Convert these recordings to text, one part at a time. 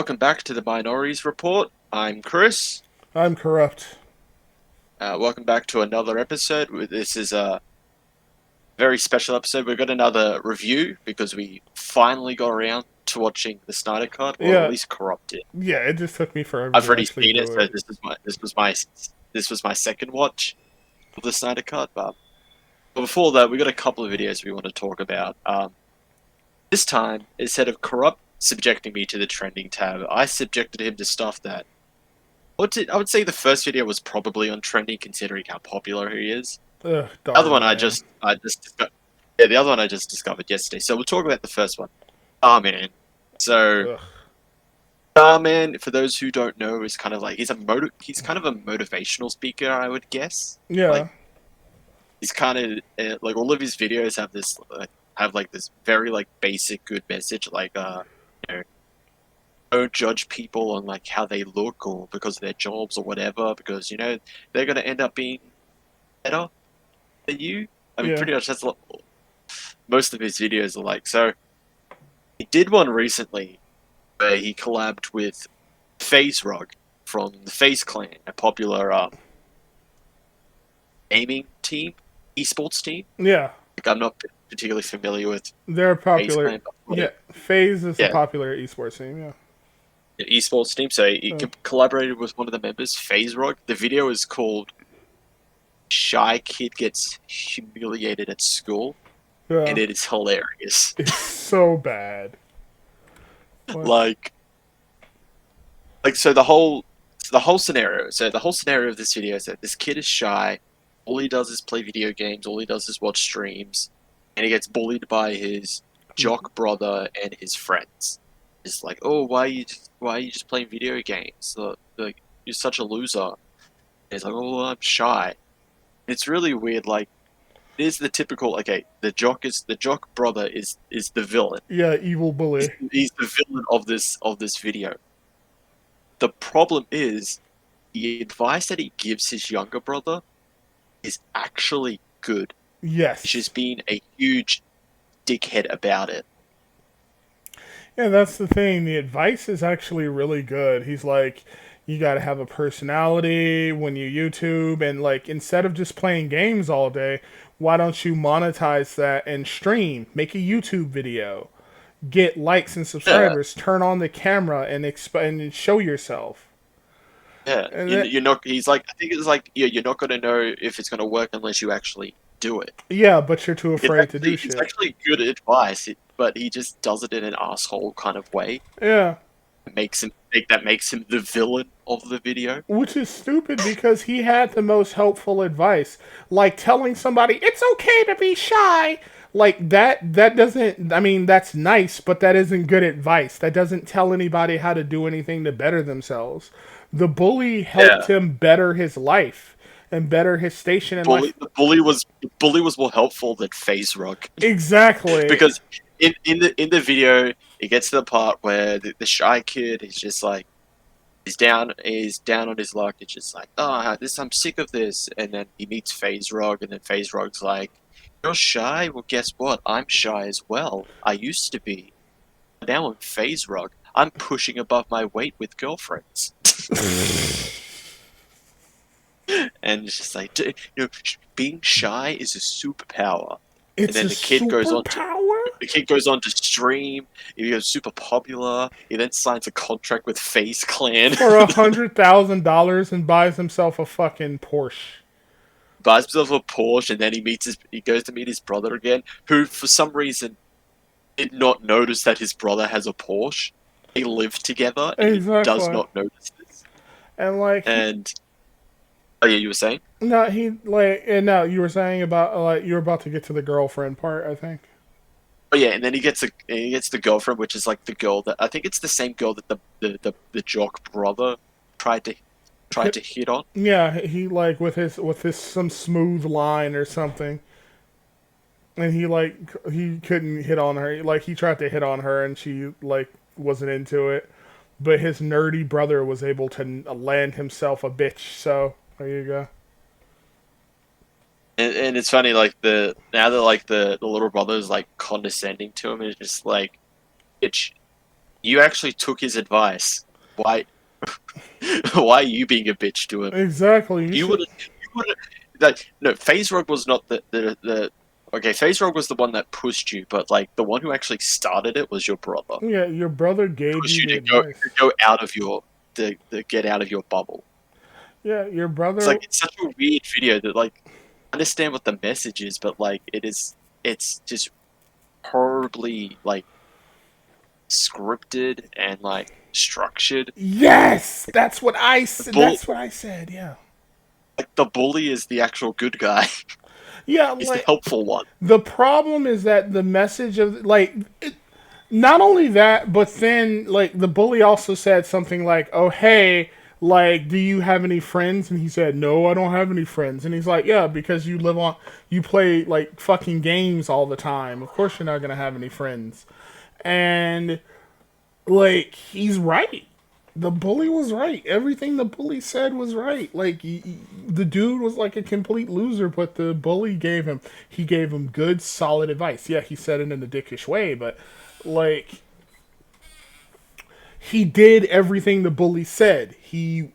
welcome back to the Minorities Report. I'm Chris. I'm corrupt. Welcome back to another episode. This is a very special episode. We've got another review because we finally got around to watching the Snyder Cut, or at Yeah, least Corrupted. yeah. It just took me forever I've to already actually seen it, do so it. this was my second watch of the Snyder Cut. But before that, we got a couple of videos we want to talk about. This time, instead of Corrupt subjecting me to the trending tab, I subjected him to stuff that I would say the first video was probably on trending considering how popular he is. Ugh, The other Dhar one Mann. the other one I just discovered yesterday. So we'll talk about the first one. Dhar Mann. So Ugh. Dhar Mann, for those who don't know, is kind of like he's kind of a motivational speaker, I would guess. Like Yeah. he's kind of like all of his videos have like this very like basic good message, like you know, don't judge people on like how they look or because of their jobs or whatever, because they're gonna end up being better than you. I mean, Yeah. pretty much most of his videos are like. So he did one recently where he collabed with FaZe Rug from the FaZe Clan, a popular gaming team, esports team. Yeah. Like, I'm not particularly familiar with They're FaZe popular. Clan, but Yeah. FaZe is a yeah, popular esports team. Yeah. the esports team. So he Uh, collaborated with one of the members, FaZe Rug. The video is called "Shy Kid Gets Humiliated at School," and yeah. it is hilarious. It's so bad. What? like, so the whole scenario of this video is that this kid is shy. All he does is play video games. All he does is watch streams, and he gets bullied by his jock brother and his friends. It's like, oh, why are you just playing video games? Like, you're such a loser. And he's like, oh, well, I'm shy. It's really weird. Like, it is the typical. Okay, the jock brother is the villain. Yeah. Evil He's, bully. he's the villain of this video. The problem is the advice that he gives his younger brother is actually good. He's Yes. just being a huge dickhead about it. Yeah. That's the thing. The advice is actually really good. He's like, you got to have a personality when you YouTube, and like instead of just playing games all day, why don't you monetize that and stream? Make a YouTube video, get likes and Yeah, subscribers, turn on the camera and and show yourself. yeah. And You, that, you're not. He's like, I think it's like, yeah, you're not going to know if it's going to work unless you actually do it. yeah, but you're too It's afraid to do actually it's shit. actually good advice, but he just does it in an asshole kind of way. Yeah, That makes him the villain of the video. which is stupid because he had the most helpful advice, like telling somebody it's okay to be shy. Like that doesn't, I mean, that's nice, but that isn't good advice. That doesn't tell anybody how to do anything to better themselves. The bully helped Yeah. him better his life and better his station in life. The bully was more helpful than FaZe Rug. Exactly. Because in the video, it gets to the part where the shy kid is just like he's down on his luck. It's just like, oh, I'm sick of this. And then he meets FaZe Rug, and then FaZe Rug's like, you're shy? Well, guess what? I'm shy as well. I used to be. Now I'm FaZe Rug. I'm pushing above my weight with girlfriends. And it's just like, being shy is a superpower. And It's a then superpower? the kid goes on to stream. He goes super popular. He then signs a contract with FaZe Clan, For $100,000 and buys himself a fucking Porsche. buys himself a Porsche, and then he goes to meet his brother again, who for some reason did not notice that his brother has a Porsche. They live together, and he does Exactly. not notice this. And like And oh yeah, you were saying? no, he like and no, you were saying about like you were about to get to the girlfriend part, I think. Oh yeah, and then he gets the girlfriend, which is like the girl that I think it's the same girl that the jock brother tried to tried to hit on. Yeah, he like with his some smooth line or something, and he couldn't hit on her. Like he tried to hit on her, and she like wasn't into it. But his nerdy brother was able to land himself a bitch. So there you go. And it's funny, like now that like the little brother is like condescending to him, and it's just like, bitch, You actually took his advice. Why? Why are you being a bitch to him? Exactly. You You should. would. You would. Like no, Phase Rug was not the. Okay, Phase Rug was the one that pushed you, but like the one who actually started it was your brother. Yeah, your brother gave Pushed you you the to advice. go out of your to get out of your bubble. Yeah, your It's brother. like it's such a weird video that like I understand what the message is, but like it's just horribly like scripted and like structured. Yes, that's what I The said. bull That's what I said. Yeah. like the bully is the actual good guy. Yeah, He's the like helpful one. the problem is that the message of like not only that, but then like the bully also said something like, "Oh hey, like do you have any friends?" And he said, "No, I don't have any friends." And he's like, "Yeah, because you play like fucking games all the time. Of course you're not gonna have any friends." And like he's right. The bully was right. Everything the bully said was right. Like the dude was like a complete loser, but the bully gave him good, solid advice. Yeah, he said it in a dickish way, but like he did everything the bully said. He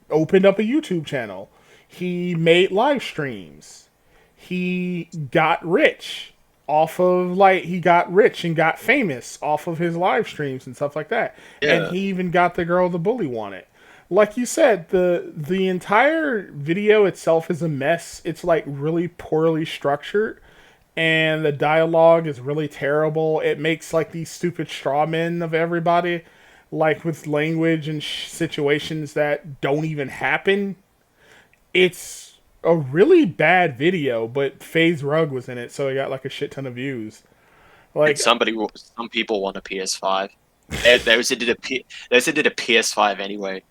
opened up a YouTube channel. He made live streams. He got rich off of like he got rich and got famous off of his live streams and stuff like that. And Yeah. he even got the girl the bully wanted. Like you said, the entire video itself is a mess. It's like really poorly structured and the dialogue is really terrible. It makes like these stupid straw men of everybody, like with language and situations that don't even happen. It's a really bad video, but FaZe Rug was in it, so it got like a shit ton of views. And Like, some people want a PS5. They said they said did a PS5 anyway.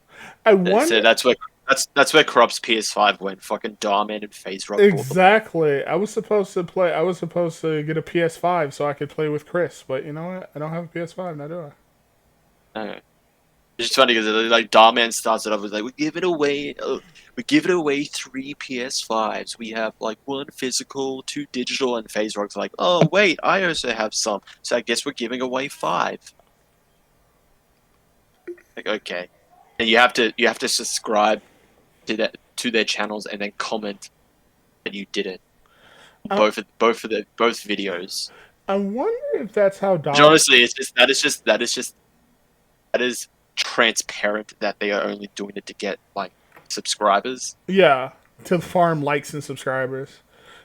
I So wonder that's where Corrupt's PS5 went. Fucking Darman and FaZe Rug bought them. exactly. I was supposed to play. I was supposed to get a PS5 so I could play with Chris, but you know what? I don't have a PS5 now, do I? Uh, It's just funny because like Darman starts it off with like we give it away 3 PS5s. We have like 1 physical, 2 digital, and FaZe Rug's like, oh wait, I also have some. So I guess we're giving away 5. Like okay, and you have to subscribe to their channels and then comment that you did it. I, Both videos. I wonder if that's how Which honestly, it's just that is transparent that they are only doing it to get like subscribers. Yeah, to farm likes and subscribers.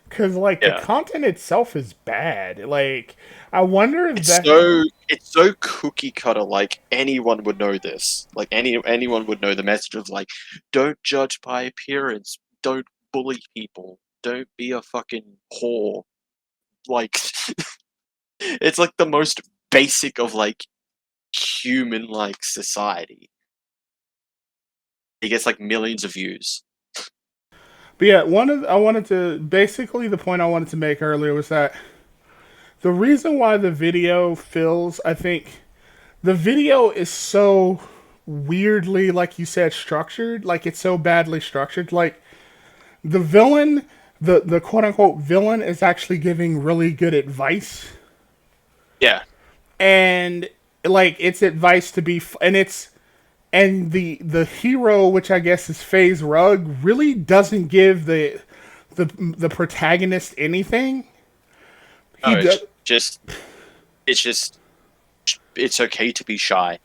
Cause like the Yeah, content itself is bad. Like I wonder if that. it's so cookie cutter. Like anyone would know this. Like anyone would know the message of like, don't judge by appearance. Don't bully people. Don't be a fucking whore. Like it's like the most basic of like human like society. He gets like millions of views. But yeah, I wanted to basically the point I wanted to make earlier was that the reason why the video feels, I think, the video is so weirdly, like you said, structured. Like it's so badly structured. Like the villain, the quote unquote villain, is actually giving really good advice, Yeah. and like it's advice to be, and it's and the hero, which I guess is FaZe Rug, really doesn't give the protagonist anything. No, He does, it's just it's okay to be shy.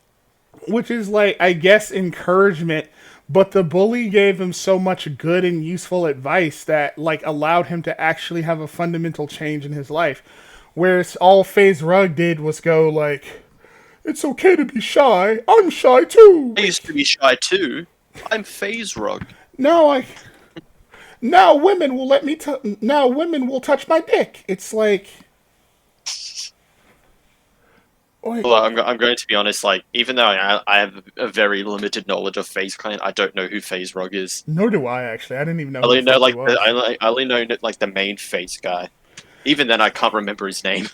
which is like I guess encouragement, but the bully gave him so much good and useful advice that like allowed him to actually have a fundamental change in his life. Whereas all FaZe Rug did was go like, "It's okay to be shy. I'm shy too. I used to be shy too. I'm phase rug. Now I now women will let me now women will touch my dick." It's like, like Well, I'm going to be honest. Like, even though I have a very limited knowledge of Phase Clan, I don't know who Phase Rug is. nor do I actually. I didn't even know I who the only know fuck he like was. I only know like the main Phase guy. Even then, I can't remember his name.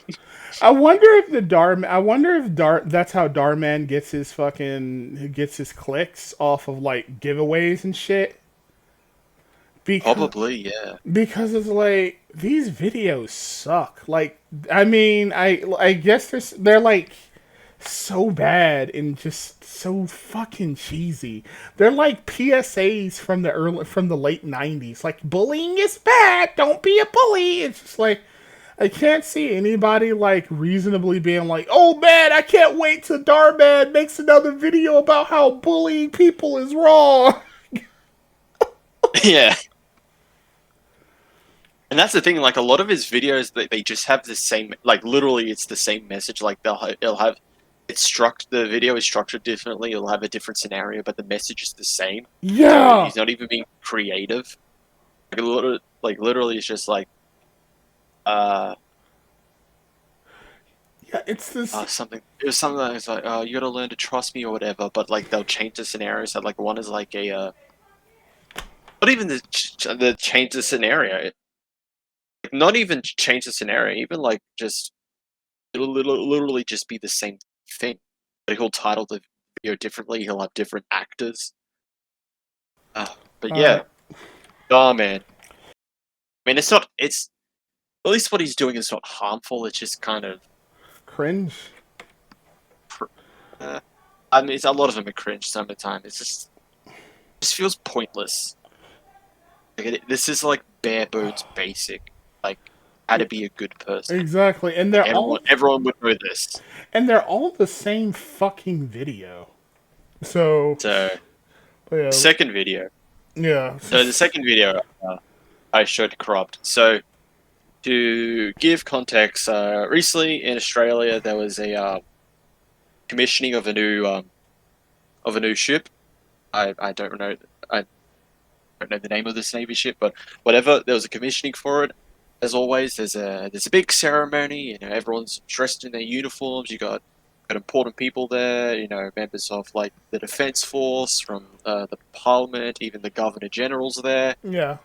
I wonder if I wonder if that's how Darman gets his clicks off of like giveaways and shit. Because Probably, yeah. because it's like these videos suck. Like I mean, I guess they're like so bad and just so fucking cheesy. They're like PSAs from the late '90s. Like bullying is bad. Don't be a bully. It's just like I can't see anybody like reasonably being like, "Oh man, I can't wait till Dhar Mann makes another video about how bullying people is wrong." Yeah. And that's the thing, like a lot of his videos, they just have the same, like literally, it's the same message. Like it'll have, the video is structured differently. It'll have a different scenario, but the message is the same. So Yeah, he's not even being creative. Literally, it's just like, uh, yeah. It's this. something. It was something that was like, oh, you gotta learn to trust me or whatever. But like they'll change the scenario. So like one is like not even the change the scenario. Like, not even change the scenario. Even like just literally just be the same thing. But he'll title the video differently. He'll have different actors. But All yeah, right, oh man. I mean, it's not. It's at least what he's doing is not harmful. It's just kind of. cringe. Uh, I mean, a lot of them are cringe some of the time. Just feels pointless. This is like bare bones basic, like how to be a good person. Exactly, and Like everyone would know this. they're all the same fucking video. So So the yeah, second video. yeah, So the second video I showed cropped. So to give context, recently in Australia there was a commissioning of a new ship. I don't know. I don't know the name of this Navy ship, but whatever. There was a commissioning for it. As always, there's a big ceremony. You know, everyone's dressed in their uniforms. You got important people there. You know, members of like the defense force, from the parliament, even the governor general's there. yeah.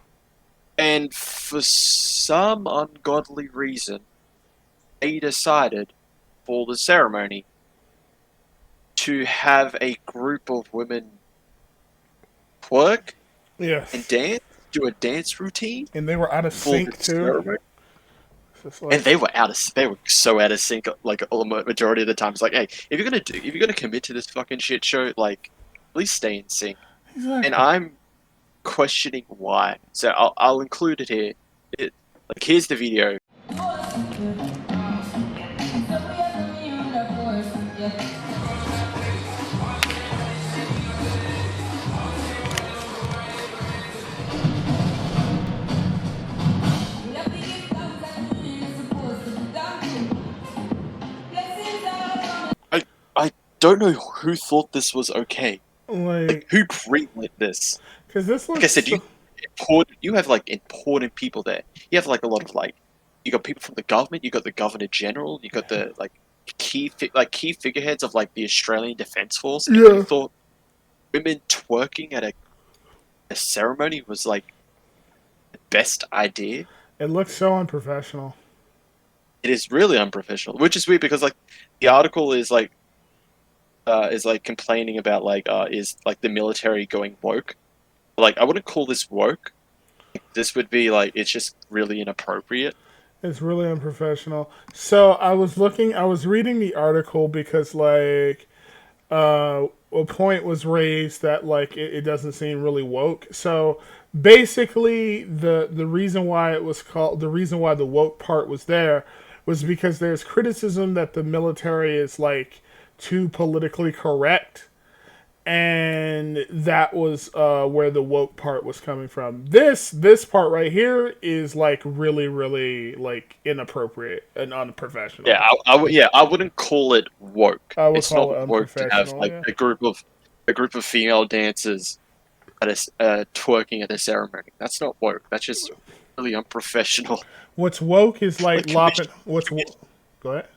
And for some ungodly reason, they decided for the ceremony to have a group of women twerk and Yes, dance, do a dance routine and they were out of for sync this too. ceremony. It's just And like, they were so out of sync. Like all the majority of the time, it's like, hey, if you're gonna commit to this fucking shit show, like at least stay in sync. And exactly. I'm questioning why. So I'll include it here. Like here's the video. I I don't know who thought this was okay. Like Like, who greenlit this? because this Like I looks said, so, you have like important people there. You have like a lot of like you got people from the government. You got the governor general. You got the like key figureheads of like the Australian Defence Force. And you yeah. thought women twerking at a ceremony was like the best idea? It looks so unprofessional. It is really unprofessional, which is weird because like the article is like complaining about like is like the military going woke. Like I wouldn't call this woke. This would be like it's just really inappropriate. It's really unprofessional. So I was reading the article because like a point was raised that like it doesn't seem really woke. So basically, the reason why it was called the reason why the woke part was there was because there's criticism that the military is like too politically correct, and that was where the woke part was coming from. This part right here is like really like inappropriate and Yeah, unprofessional. yeah, I wouldn't call it woke. I would It's call not it woke to have unprofessional. like Yeah. a group of female dancers at twerking at a ceremony. That's not woke. That's just really unprofessional. What's woke is For a like lopping. commission Go ahead.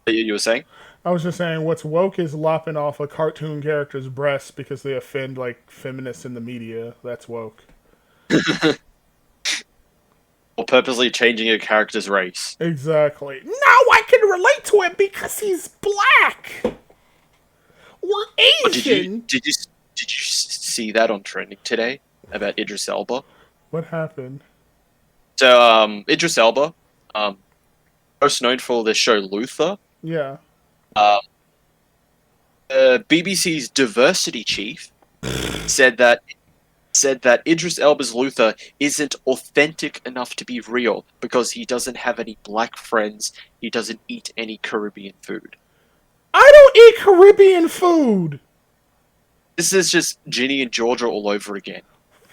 you were saying? I was just saying, what's woke is lopping off a cartoon character's breasts because they offend like feminists in the media. That's woke. Or purposely changing a character's race. Exactly. Now I can relate to him because he's black or Oh, Asian. did you see that on trending today about Idris Elba? What happened? So Idris Elba, most known for the show Luther. Yeah. BBC's diversity chief said that Idris Elba's Luther isn't authentic enough to be real because he doesn't have any black friends. He doesn't eat any Caribbean food. I don't eat Caribbean food. This is just Ginny and Georgia all over again.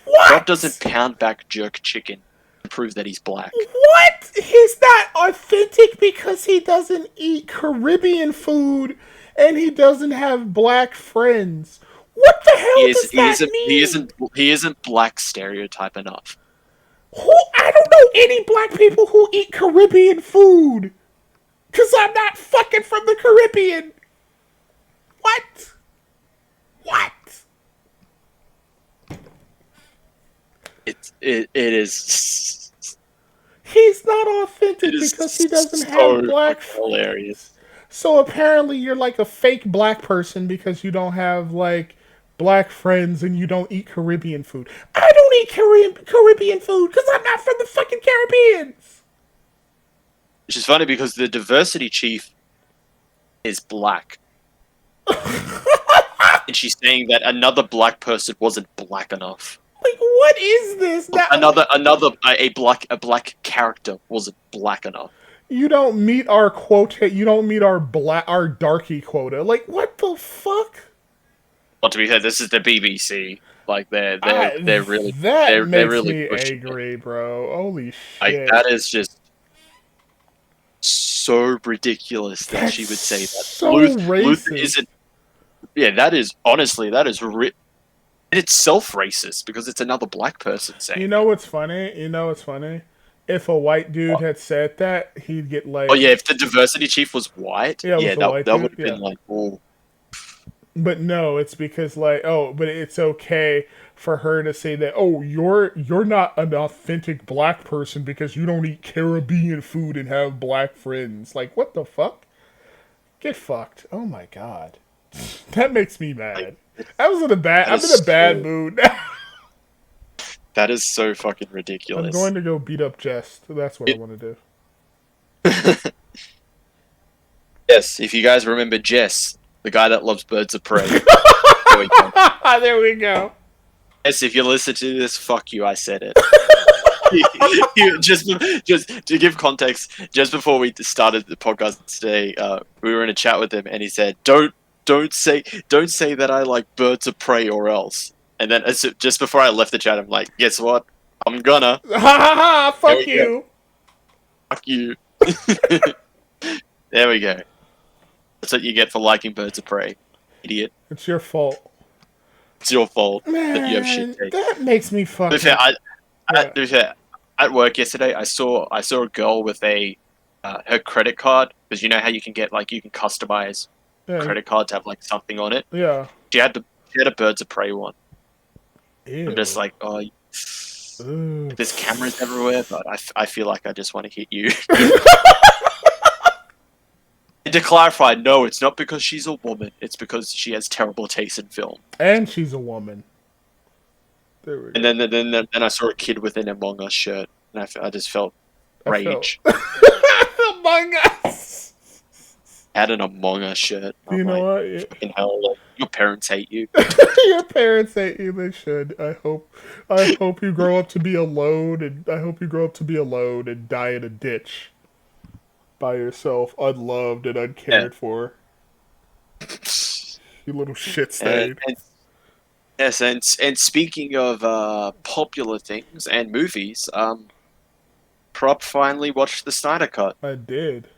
What? God doesn't pound back jerk chicken to prove that he's black. What? He's not authentic because he doesn't eat Caribbean food and he doesn't have black friends. What the hell does that mean? He isn't black stereotype enough. I don't know any black people who eat Caribbean food. Cause I'm not fucking from the Caribbean. What? What? It is. He's not authentic It is because he doesn't so have black hilarious. So apparently you're like a fake black person because you don't have like black friends and you don't eat Caribbean food. I don't eat Caribbean food because I'm not from the fucking Caribbeans. Which is funny because the diversity chief is black. And she's saying that another black person wasn't black enough. Like, what is this? A black character wasn't black enough. You don't meet our quota. You don't meet our darky quota. Like, what the fuck? Well, to be fair, this is the BBC. Like they're really that makes really me angry, bro. Holy shit! Like that is just so ridiculous that she would say that. So racist. Luther isn't. Yeah, that is honestly in itself racist because it's another black person saying. You know what's funny? If a white dude had said that, he'd get like. Oh yeah, if the diversity chief was white, that would have been like, oh. But no, it's because like, but it's okay for her to say that. Oh, you're not an authentic black person because you don't eat Caribbean food and have black friends. Like, what the fuck? Get fucked! Oh my god, that makes me mad. I'm in a bad mood. That is so fucking ridiculous. I'm going to go beat up Jess. That's what I want to do. Yes, if you guys remember Jess, the guy that loves birds of prey. There we go. Yes, if you listen to this, fuck you, I said it. Just to give context, just before we started the podcast today, we were in a chat with him, and he said, "Don't say that I like birds of prey or else." And then just before I left the chat, I'm like, "Guess what? I'm gonna." Ha ha ha! Fuck you. Fuck you. There we go. That's what you get for liking birds of prey, idiot. It's your fault. It's your fault Man, that you have shit taste. That makes me fucking. At work yesterday, I saw a girl with her credit card, because you know how you can get you can customize credit card to have something on it. Yeah. She had a birds of prey one. Ew. I'm just like, oh, there's cameras everywhere, but I feel like I just want to hit you. And to clarify, no, it's not because she's a woman. It's because she has terrible taste in film. And she's a woman. There we go. And then I saw a kid with an Among Us shirt, and I just felt rage. Among Us. Had an Among Us shirt. You know what? Yeah. Fucking hell, your parents hate you. Your parents hate you. They should. I hope you grow up to be alone, and I hope you grow up to be alone and die in a ditch by yourself, unloved and uncared for. You little shit stain. Yes, and speaking of popular things and movies, Prop finally watched the Snyder Cut. I did.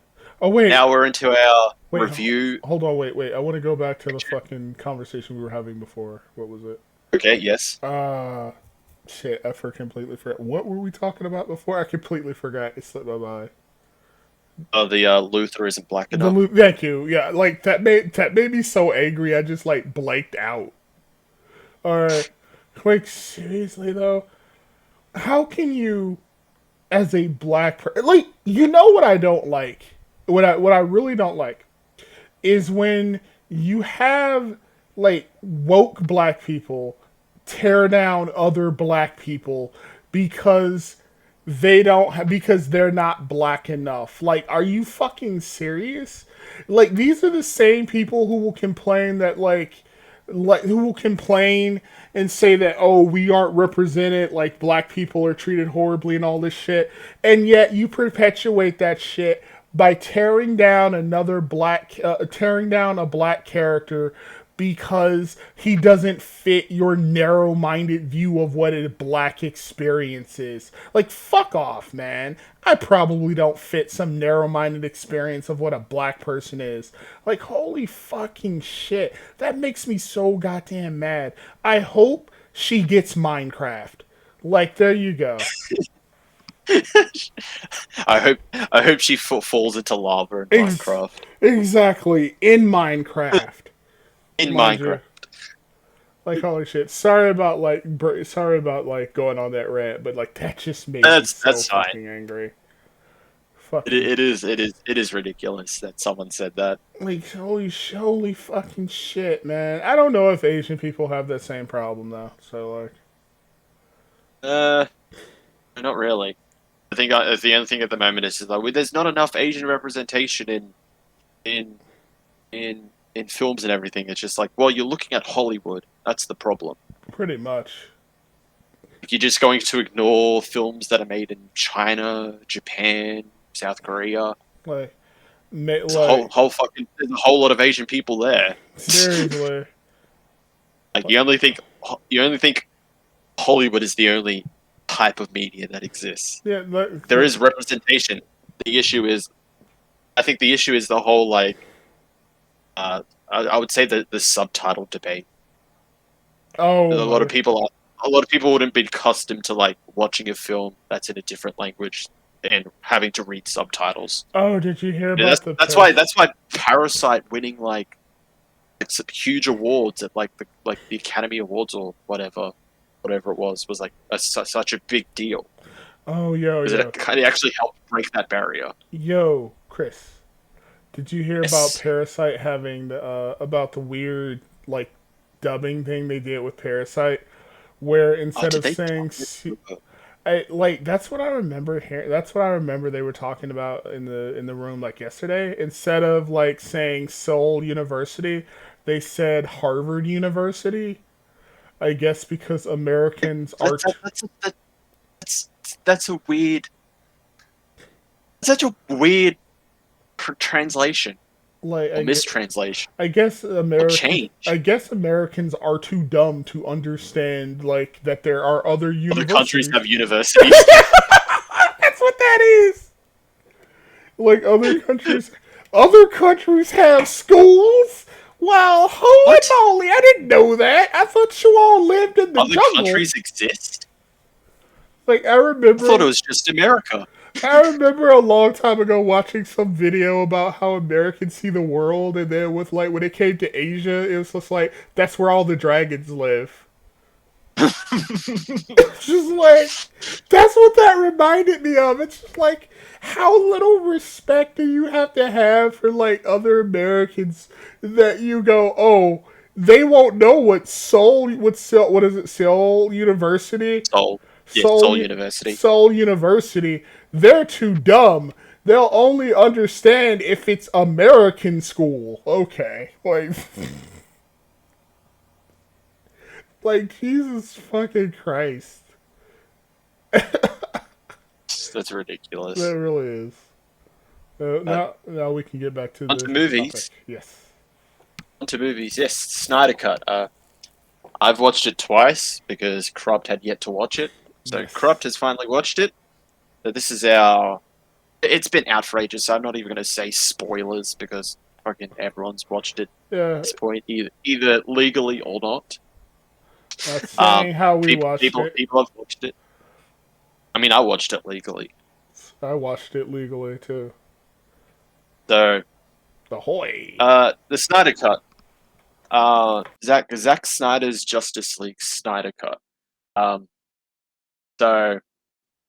Oh wait. Now we're into our review. Hold on, wait. I want to go back to the fucking conversation we were having before. What was it? Okay, yes. Shit, I completely forgot. What were we talking about before? I completely forgot. It slipped my mind. Oh, the Luther isn't black enough. Thank you. Yeah, that made me so angry. I just blanked out. Alright. Seriously though, how can you, as a black person, you know what I don't like? What I really don't like is when you have woke black people tear down other black people because they don't have, because they're not black enough. Like, are you fucking serious? Like, these are the same people who will complain that like who will complain and say that, oh, we aren't represented, like black people are treated horribly and all this shit, and yet you perpetuate that shit by tearing down a black character because he doesn't fit your narrow-minded view of what a black experience is. Like, fuck off, man. I probably don't fit some narrow-minded experience of what a black person is. Like, holy fucking shit. That makes me so goddamn mad. I hope she gets Minecraft. Like, there you go. I hope she falls into lava in Ex- Minecraft. exactly. In Minecraft. In Mind Minecraft. you. Like, holy shit. Sorry about going on that rant, but like that just made me so That's fine. fucking angry. It, Fucking it is it is it is ridiculous that someone said that. like holy fucking shit, man. I don't know if Asian people have that same problem though. So like, Uh, not really. The only thing at the moment is like there's not enough Asian representation in in films and everything. It's just like, well, you're looking at Hollywood. That's the problem. pretty much. You're just going to ignore films that are made in China, Japan, South Korea. Like, There's like there's a whole lot of Asian people there. seriously. Like you only think Hollywood is the only type of media that exists. Yeah, There is representation. The issue is, I think the issue is the whole I would say the subtitle debate. oh my. A lot of people wouldn't be accustomed to like watching a film that's in a different language and having to read subtitles. Oh, did you hear Yeah, about the that's why Parasite winning like it's huge awards at like the Academy Awards or whatever it was like such a big deal Oh, yo, because yo. it kind of actually helped break that barrier. Yo, Chris. Did you hear about Yes. Parasite having about the weird like dubbing thing they did with Parasite, where Oh, instead did of they? saying like that's what I remember here. That's what I remember they were talking about in the room like yesterday. Instead of like saying Seoul University, they said Harvard University. I guess because Americans are That's that's a weird, such a weird translation like or mistranslation I guess or American. I change. guess Americans are too dumb to understand like that there are other Other countries universities. have universities. That's what that is. Like other countries have schools. Wow, holy What? moly! I didn't know that. I thought you all lived in the Other jungle. countries exist? Like I thought it was just America. I remember a long time ago watching some video about how Americans see the world, and then with like when it came to Asia, it was just like that's where all the dragons live. It's just like that's what that reminded me of. It's just like how little respect do you have to have for like other Americans that you go, oh, they won't know what is it, Seoul University? Seoul, yeah, Seoul Seoul, University. Seoul University, they're too dumb. They'll only understand if it's American school. Okay, like, like Jesus fucking Christ, That's that ridiculous. really is. Uh, Now we can get back to onto the topic. movies. Yes, Onto movies. Yes, Snyder Cut. I've watched it twice because Corrupt had yet to watch it. So yes, Corrupt has finally watched it. So this is our. It's been out for ages, so I'm not even going to say spoilers because fucking everyone's watched it at yeah. this point, either legally or not. That's saying how we watched it. People have watched it. I mean, I watched it legally. I watched it legally too. So, The hoy. the Snyder Cut. Zack Snyder's Justice League Snyder Cut. Um, so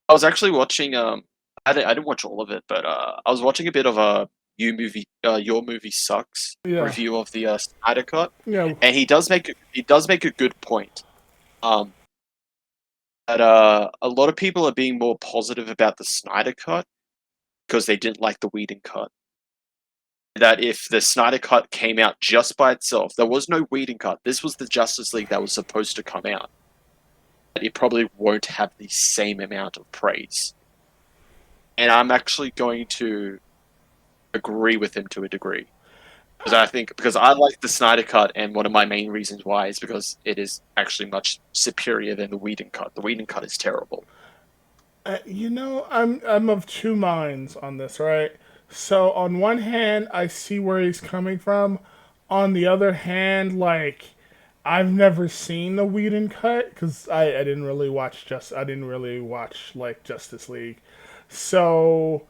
I was actually watching. I didn't watch all of it, but I was watching a bit of a Your Movie Sucks Yeah, review of the Snyder Cut, yeah. and he does make a good point. Um, But a lot of people are being more positive about the Snyder Cut because they didn't like the Whedon cut. That if the Snyder Cut came out just by itself, there was no Whedon cut. This was the Justice League that was supposed to come out. It probably won't have the same amount of praise. And I'm actually going to agree with him to a degree. Because I like the Snyder Cut, and one of my main reasons why is because it is actually much superior than the Whedon Cut. The Whedon Cut is terrible. I'm of two minds on this, right? So on one hand, I see where he's coming from. On the other hand, like I've never seen the Whedon cut because I didn't really watch like Justice League, so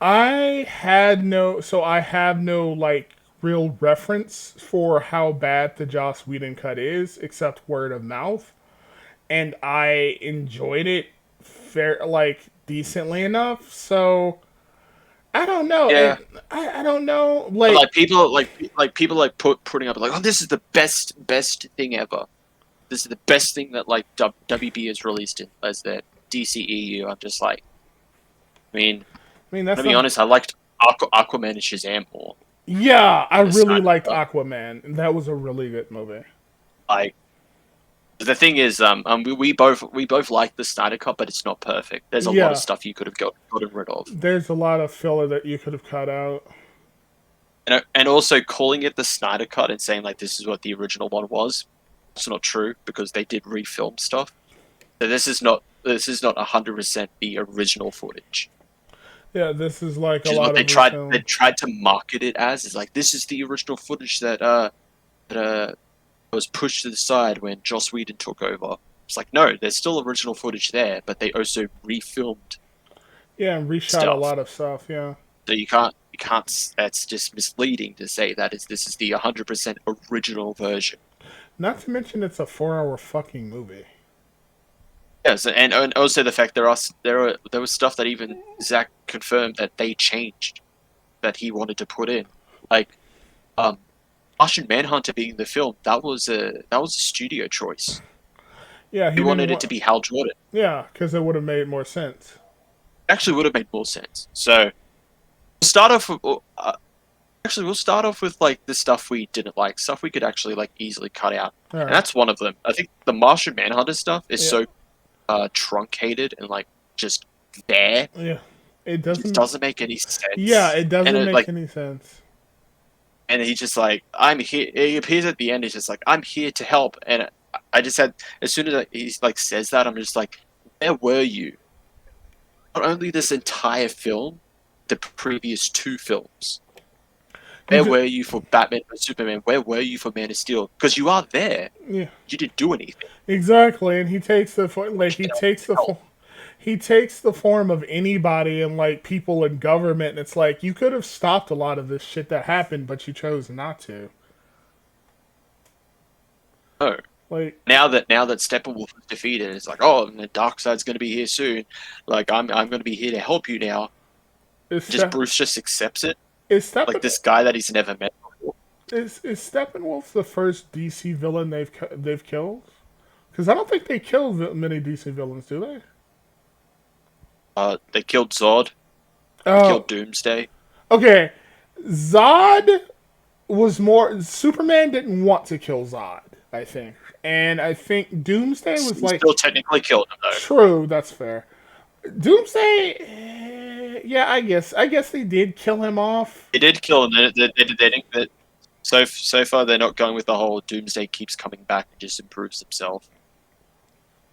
I have no like real reference for how bad the Joss Whedon cut is, except word of mouth, and I enjoyed it fair like decently enough. So I don't know, Yeah, I don't know, but like people putting up like, oh, this is the best thing ever. This is the best thing that like WB has released in as their DCEU. I'm just like, I mean, I mean to that's be not. honest, I liked Aquaman and Shazam more Yeah, I than the really Snyder liked Cut. Aquaman. That was a really good movie. Like the thing is, we both like the Snyder Cut, but it's not perfect. There's a lot of Yeah, stuff you could have gotten rid of. there's a lot of filler that you could have cut out. And also calling it the Snyder Cut and saying like this is what the original one was, it's not true because they did refilm stuff. So this is not 100% the original footage. Yeah, this is like a Which is what lot of they refilm. tried to market it as is like this is the original footage that was pushed to the side when Joss Whedon took over. It's like no, there's still original footage there, but they also refilmed Yeah, and reshot a stuff. lot of stuff. Yeah. So you can't. That's just misleading to say that this is the 100% original version. Not to mention it's a 4 hour fucking movie. Yes, and also the fact there was stuff that even Zach confirmed that they changed that he wanted to put in, like um, Martian Manhunter being the film. That was a studio choice. Yeah, He he didn't wanted it want. to be Hal Jordan. Yeah, because it would have made more sense. It actually would have made more sense. So we'll start off with, actually we'll start off with like the stuff we didn't like, stuff we could actually like easily cut out, All and right. that's one of them. I think the Martian Manhunter stuff is Yeah. so truncated and like just there. Yeah. It It just doesn't. doesn't make any Yeah, sense. it And doesn't it make like, any sense. and he's just like, I'm here. He appears at the end. He's just like, I'm here to help. And I just had, as soon as he's like says that, I'm just like, where were you? Not only this entire film, the previous two films. You Where could. were you for Batman and Superman? Where were you for Man of Steel? Because you are there. Yeah. You didn't do anything. Exactly, and he takes the like You know, help. he takes the form of anybody and like people in government, and it's like you could have stopped a lot of this shit that happened, but you chose not to. No. Like, Now that Steppenwolf is defeated, it's like, oh, and the dark side's going to be here soon. Like I'm going to be here to help you now. is Just Ste- Bruce just accepts it, is like Steppen this guy that he's never met before. is Steppenwolf the first DC villain they've killed? Because I don't think they killed many DC villains, do they? They killed Zod. They Oh, killed Doomsday. okay. Zod was more. Superman didn't want to kill Zod, I think, and I think Doomsday was He still like, technically killed him though. true. That's fair. Doomsday, yeah, I guess they did kill him off. They did kill him. They didn't. So far, they're not going with the whole Doomsday keeps coming back and just improves himself.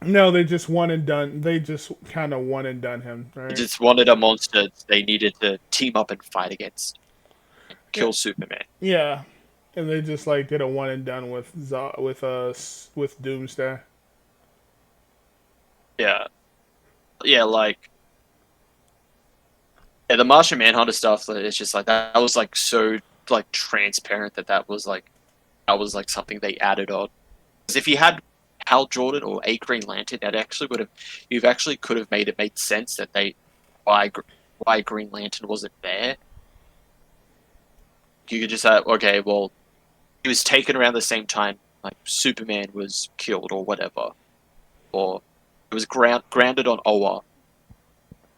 No, they just one and done. They just kind of one and done him, They right? just wanted a monster they needed to team up and fight against, Yeah, kill Superman. yeah, and they just like did a one and done with with Doomsday. Yeah, yeah, like yeah, the Martian Manhunter stuff. It's just like that was like so like transparent that was like something they added on. Because if you had Hal Jordan or a Green Lantern, that actually would have you've actually could have made it made sense that they why why Green Lantern wasn't there. You could just say, okay, well, he was taken around the same time like Superman was killed or whatever, or It was grounded on Oa,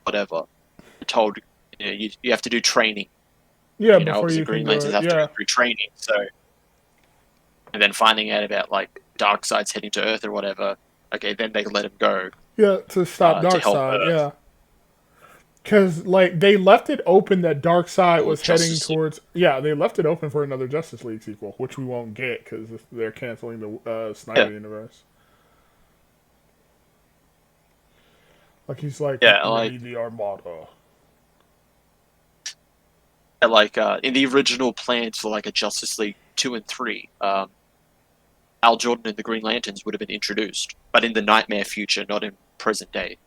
whatever. Told you have to do training. Yeah, before Because the you can Green do Lanterns it. have to go Yeah. through training. So, and then finding out about like Darkseid's heading to Earth or whatever. Okay, then they let him go Yeah, to stop to help Darkseid. Earth. Yeah. Because like they left it open that Darkseid Or was heading Justice League. towards. Yeah, they left it open for another Justice League sequel, which we won't get because they're canceling the Yeah, Snyder universe. Like he's like, yeah, we need the Armada. in the original plans for like a Justice League 2 and 3, Al Jordan and the Green Lanterns would have been introduced, but in the nightmare future, not in present day.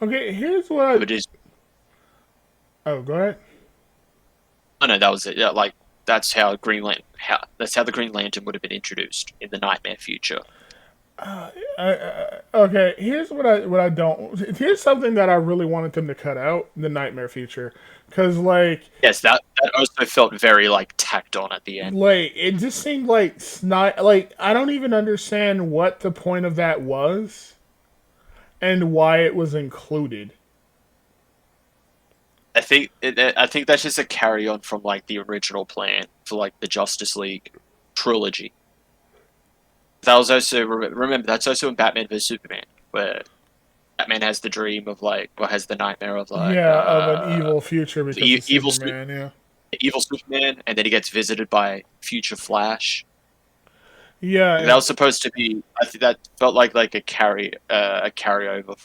Okay, here's what So I. it is. Oh, go ahead. Oh no, that was it. Yeah, like that's how that's how the Green Lantern would have been introduced in the nightmare future. Okay, here's what I don't. Here's something that I really wanted them to cut out: the nightmare future, because Yes, that also felt very like tacked on at the end. it just seemed like I don't even understand what the point of that was and why it was included. I think that's just a carry on from like the original plan for like the Justice League trilogy. That was also remember that's also in Batman vs Superman, where Batman has the dream of like, or has the nightmare of like, Yeah, of an evil future because of evil Superman. Yeah. evil Superman, and then he gets visited by future Flash. Yeah, That and was supposed to be. I think that felt like a carryover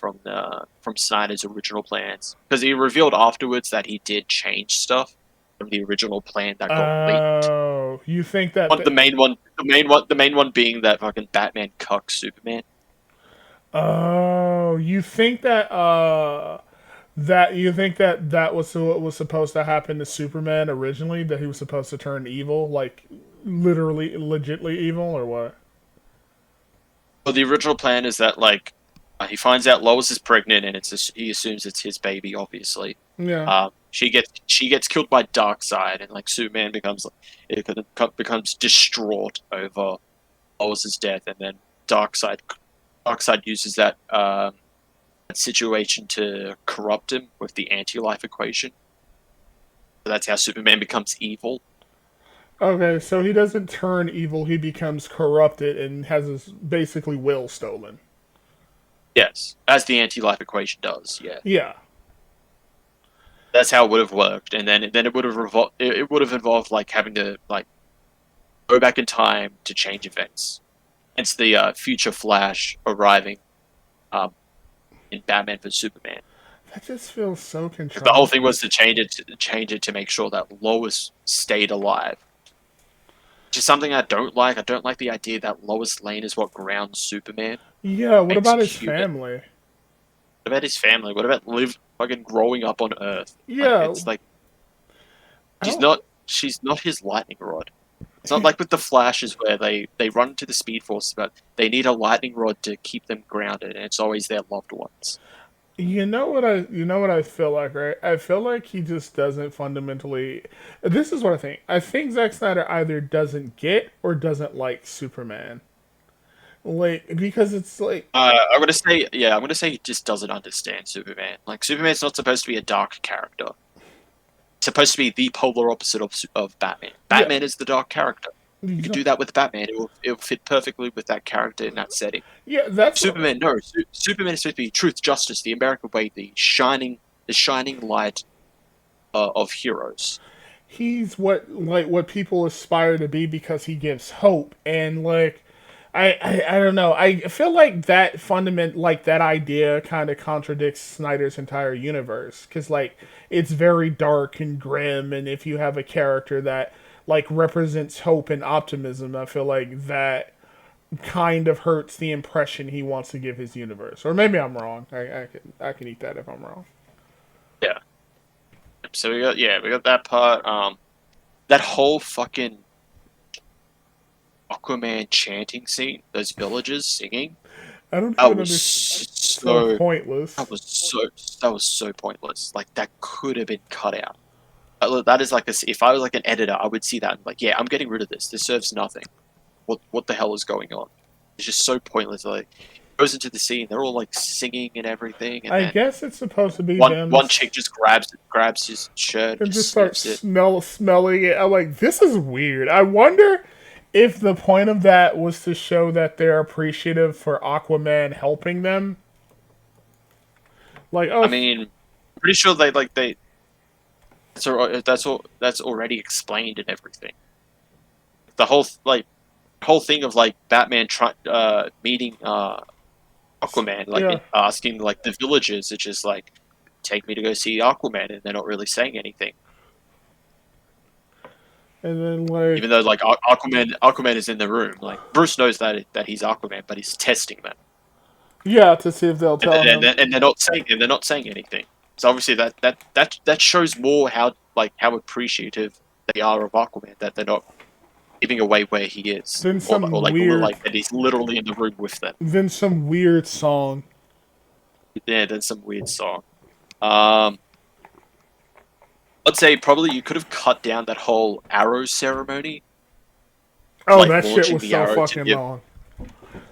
from Snyder's original plans, because he revealed afterwards that he did change stuff from the original plan that got leaked. oh, you think that? The main one being that fucking Batman cucks Superman. Oh, you think that? You think that that was what was supposed to happen to Superman originally? That he was supposed to turn evil, like literally, legitly evil, or what? Well, the original plan is that like he finds out Lois is pregnant, and he assumes it's his baby. Obviously, Yeah. she gets killed by Darkseid, and like Superman becomes distraught over Lois's death, and then Darkseid uses that situation to corrupt him with the anti-life equation. So that's how Superman becomes evil. Okay, so he doesn't turn evil; he becomes corrupted and has his basically will stolen. Yes, as the anti-life equation does. Yeah, Yeah. that's how it would have worked, and then it would have involved like having to like go back in time to change events. It's the future Flash arriving um, in Batman vs Superman. That just feels so The whole thing contrived. was to change it to make sure that Lois stayed alive. Which is something I don't like. I don't like the idea that Lois Lane is what grounds Superman, Yeah. What makes about him his human. family? What about his family? What about fucking growing up on Earth? Like Yeah. it's like I don't. she's not his lightning rod. It's not like with the Flashes where they run to the Speed Force, but they need a lightning rod to keep them grounded, and it's always their loved ones. You know what I feel like, right? I feel like he just doesn't fundamentally. This is what I think. I think Zack Snyder either doesn't get or doesn't like Superman. Like because it's like I'm gonna say he just doesn't understand Superman. Like Superman's not supposed to be a dark character. It's supposed to be the polar opposite of Batman. yeah, Batman is the dark character. You you could know, do that with Batman. It will fit perfectly with that character in that setting. yeah. That's what Superman, no. Superman is supposed to be truth, justice, the American way, the shining light of heroes. he's what people aspire to be because he gives hope and I don't know. I feel like that that idea kind of contradicts Snyder's entire universe because it's very dark and grim, and if you have a character that represents hope and optimism, I feel like that kind of hurts the impression he wants to give his universe. Or maybe I'm wrong. I can eat that if I'm wrong. Yeah. So we got that part. That whole fucking Aquaman chanting scene, those villagers singing. I don't That even was understand. So so pointless. that was so pointless. Like that could have been cut out. That is like if I was like an editor, I would see that and like, yeah, I'm getting rid of this. This serves nothing. What the hell is going on? It's just so pointless. Like goes into the scene. They're all like singing and everything, and I then guess it's supposed to be one them one chick just grabs his shirt, and just just start sniffs it. smelling it. I'm like, this is weird. I wonder if the point of that was to show that they're appreciative for Aquaman helping them. Like, I oh, mean, pretty sure they that's already explained and everything. The whole thing of like Batman meeting Aquaman, like yeah. asking like the villagers, it's just like take me to go see Aquaman, and they're not really saying anything. And then like, Even though like Aquaman is in the room, like Bruce knows that he's Aquaman, but he's testing them, yeah, to see if they'll and, tell him. they're not saying anything. So obviously that shows more how appreciative they are of Aquaman, that they're not giving away where he is, Then some or weird, like that he's literally in the room with them. then some weird song. Yeah, then some weird song. Um, I'd say probably you could have cut down that whole arrow ceremony, Oh, like that shit launching was the so arrow to fucking give. long.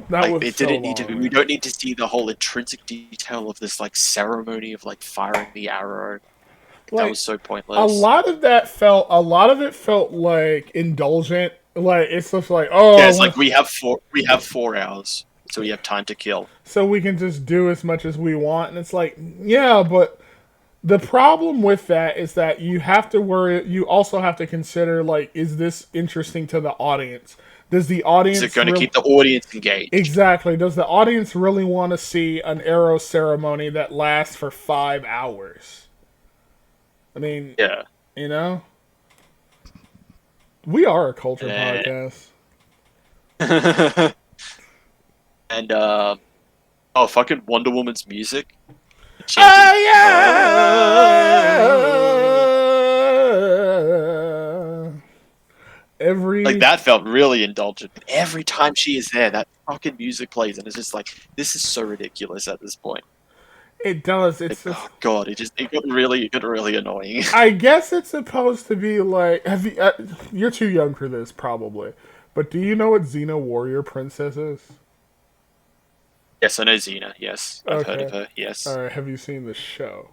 That Like was it so didn't need to long. be. We don't need to see the whole intrinsic detail of this like ceremony of like firing the arrow. That Like was so a pointless. lot of it felt like indulgent. Like it's just like, Yeah, oh, it's like we have 4 hours, so we have time to kill. so we can just do as much as we want, and it's like, yeah, but the problem with that is that you have to worry. You also have to consider, like, is this interesting to the audience? Does the Is it audience going to really keep the audience engaged? exactly? Does the audience really want to see an arrow ceremony that lasts for 5 hours? I mean, Yeah. you know, we are a culture Eh. podcast. And oh, fucking Wonder Woman's music. Chanting. Oh yeah. Like Every that felt really indulgent. Every time she is there, that fucking music plays, and it's just like this is so ridiculous at this point. it does. Like, It's just. oh god, it got really annoying. I guess it's supposed to be like. Have you? You're too young for this, probably. But do you know what Xena Warrior Princess is? Yes, I know Xena. Yes, I've heard of Okay. her. Yes, All right. Have you seen the show?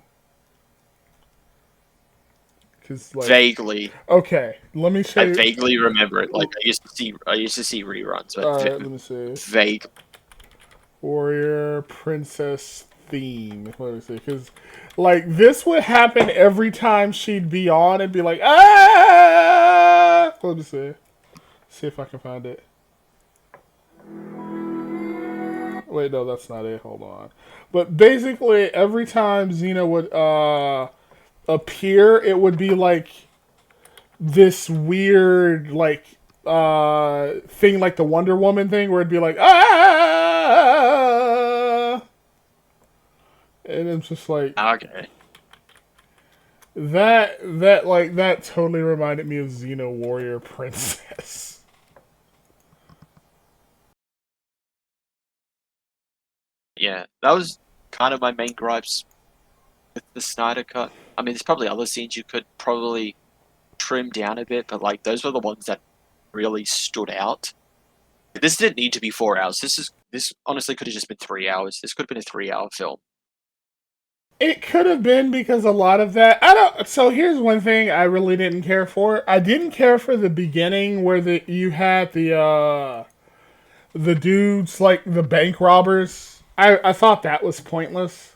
Because like. vaguely. Okay. Let me show I you. vaguely remember it. Like I used to see reruns, but All right. Let me see. vague. Warrior Princess theme. Let me see, because like this would happen every time she'd be on and be like, ah. Let me see if I can find it. Wait, no, that's not it. Hold on. But basically, every time Xena would appear, it would be like this weird like thing, like the Wonder Woman thing, where it'd be like ah. And it's just like Okay. that totally reminded me of Xena Warrior Princess. Yeah, that was kind of my main gripes with the Snyder Cut. I mean, there's probably other scenes you could probably trim down a bit, but like those were the ones that really stood out. This didn't need to be 4 hours. This honestly could have just been 3 hours. This could have been a 3-hour film. It could have been, because a lot of that I don't. So here's one thing I really didn't care for. I didn't care for the beginning where you had the dudes, like the bank robbers. I thought that was pointless.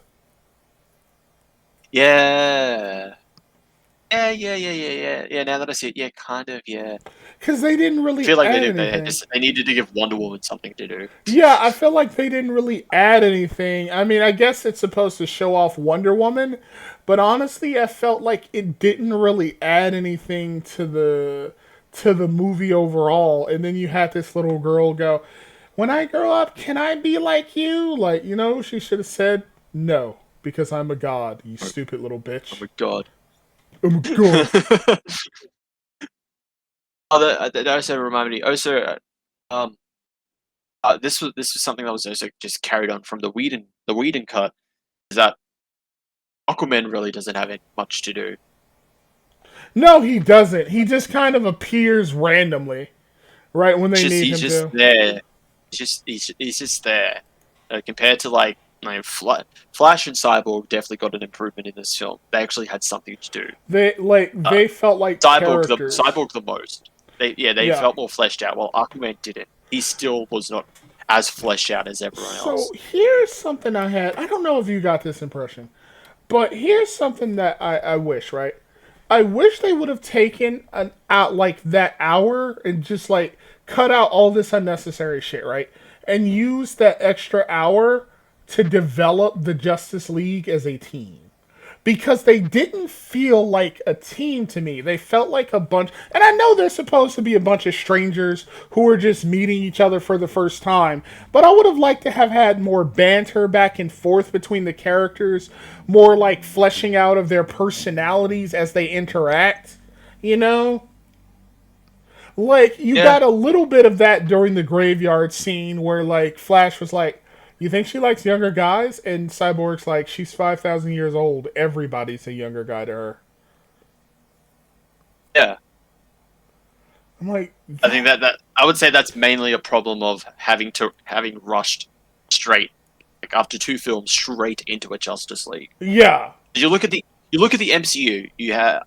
Yeah. Yeah. Now that I see it, yeah, kind of, yeah. Because they didn't I really feel like add anything. they needed to give Wonder Woman something to do. Yeah, I feel like they didn't really add anything. I mean, I guess it's supposed to show off Wonder Woman, but honestly, I felt like it didn't really add anything to the movie overall. And then you had this little girl go, "When I grow up, can I be like you?" Like, she should have said no, because I'm a god, you Oh, stupid little oh bitch. my god. I'm a god. Oh, that also reminded me. Also, um, this was something that was also just carried on from the Whedon cut. Is that Aquaman really doesn't have much to do. No, he doesn't. He just kind of appears randomly, right when they need He's him just to. there. He's just there. compared to like Flash and Cyborg definitely got an improvement in this film. They actually had something to do. Uh, They felt like characters. Cyborg the most. They Yeah. felt more fleshed out. While Aquaman didn't. He still was not as fleshed out as everyone So else. here's something I had. I don't know if you got this impression, but here's something that I wish, right? I wish they would have taken an out like that hour and just like cut out all this unnecessary shit, right? And use that extra hour to develop the Justice League as a team. Because they didn't feel like a team to me. They felt like a bunch, and I know they're supposed to be a bunch of strangers who are just meeting each other for the first time, but I would have liked to have had more banter back and forth between the characters, more like fleshing out of their personalities as they interact, you know? Like, you Yeah, got a little bit of that during the graveyard scene where, like, Flash was like, you think she likes younger guys? And Cyborg's like, she's 5,000 years old. Everybody's a younger guy to her. yeah. I'm like, I think that I would say that's mainly a problem of having rushed straight, like after two films, straight into a Justice League. yeah, You look at the MCU. You had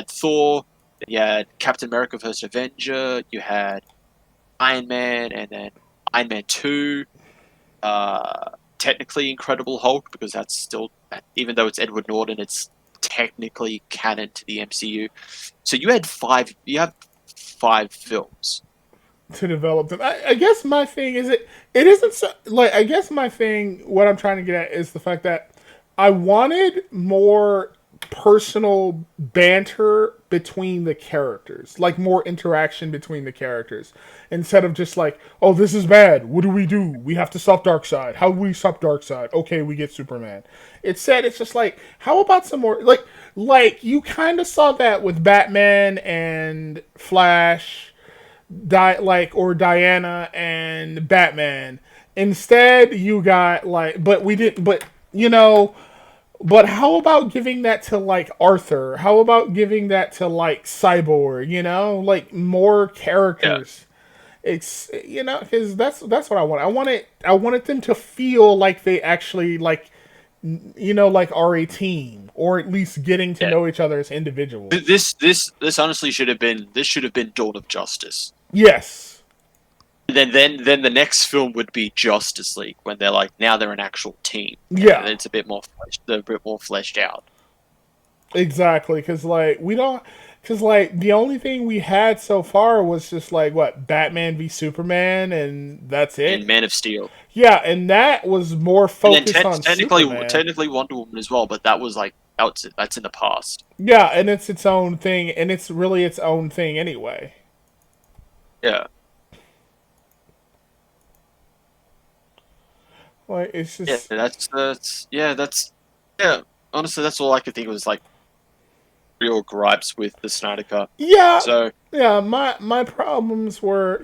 Thor, you had Captain America vs Avenger, you had Iron Man, and then Iron Man 2. Technically Incredible Hulk, because that's still, even though it's Edward Norton, it's technically canon to the MCU. So you have 5 films. to develop them. I guess my thing is it isn't so, like, I guess my thing, what I'm trying to get at is the fact that I wanted more personal banter between the characters, like more interaction between the characters, instead of just like, oh, this is bad. What do? We have to stop Darkseid. How do we stop Darkseid? Okay, we get Superman. It's just like, how about some more like you kind of saw that with Batman and Flash, or Diana and Batman. Instead, you got like, but we didn't. But you know, but how about giving that to like Arthur? How about giving that to like Cyborg? You know, like more Yeah, characters. It's because that's what I want. I wanted them to feel like they actually like like are a team, or at least getting to yeah. know each other as individuals. This honestly should have been Dawn of Justice. Yes. Then the next film would be Justice League, when they're like, now they're an actual team. And Yeah. it's they're a bit more fleshed out. Exactly, because like the only thing we had so far was just like what Batman v Superman, and that's And it. Man of Steel. Yeah, and that was more And then focused on Superman. technically Wonder Woman as well, but that's in the past. Yeah, and it's its own thing, and it's really its own thing anyway. Yeah. Like it's Yeah, just that's yeah. Honestly, that's all I could think was like real gripes with the Snyder Cut. yeah, So yeah. My problems were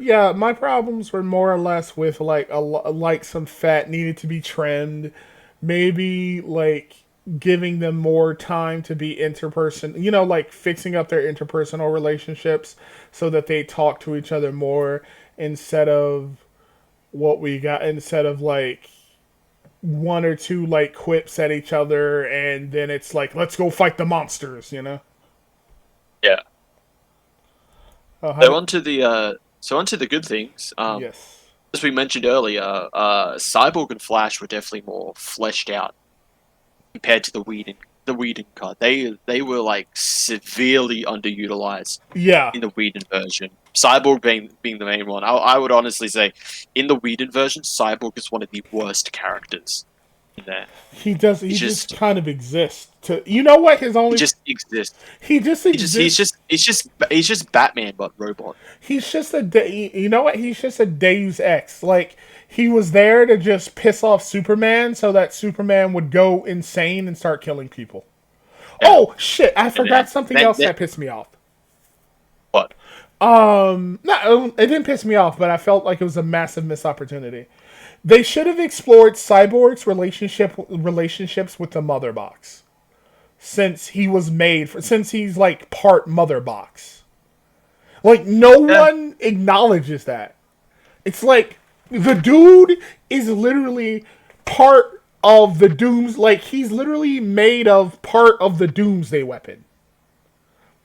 more or less with like like some fat needed to be trimmed, maybe like giving them more time to be interperson, like fixing up their interpersonal relationships so that they talk to each other more instead of instead of like one or two like quips at each other, and then it's like, let's go fight the monsters. yeah. How So did, onto the good things. yes. As we mentioned earlier, Cyborg and Flash were definitely more fleshed out compared to the Whedon cut. They were like severely underutilized Yeah, in the Whedon version. Cyborg being the main one. I would honestly say, in the Whedon version, Cyborg is one of the worst characters in there. he He's just just kind of exists to, what his he only just exists. he just exists. He's just Batman but robot. He's just you know what, he's just a Deus Ex. Like, he was there to just piss off Superman so that Superman would go insane and start killing people. Yeah. Oh shit, I And forgot something else that pissed me off. what? No, it didn't piss me off, but I felt like it was a massive missed opportunity. They should have explored Cyborg's relationships with the Mother Box, since he's like part Mother Box. Like, no Yeah. one acknowledges that. It's like, The dude is literally part of the Dooms. Like, he's literally made of part of the Doomsday weapon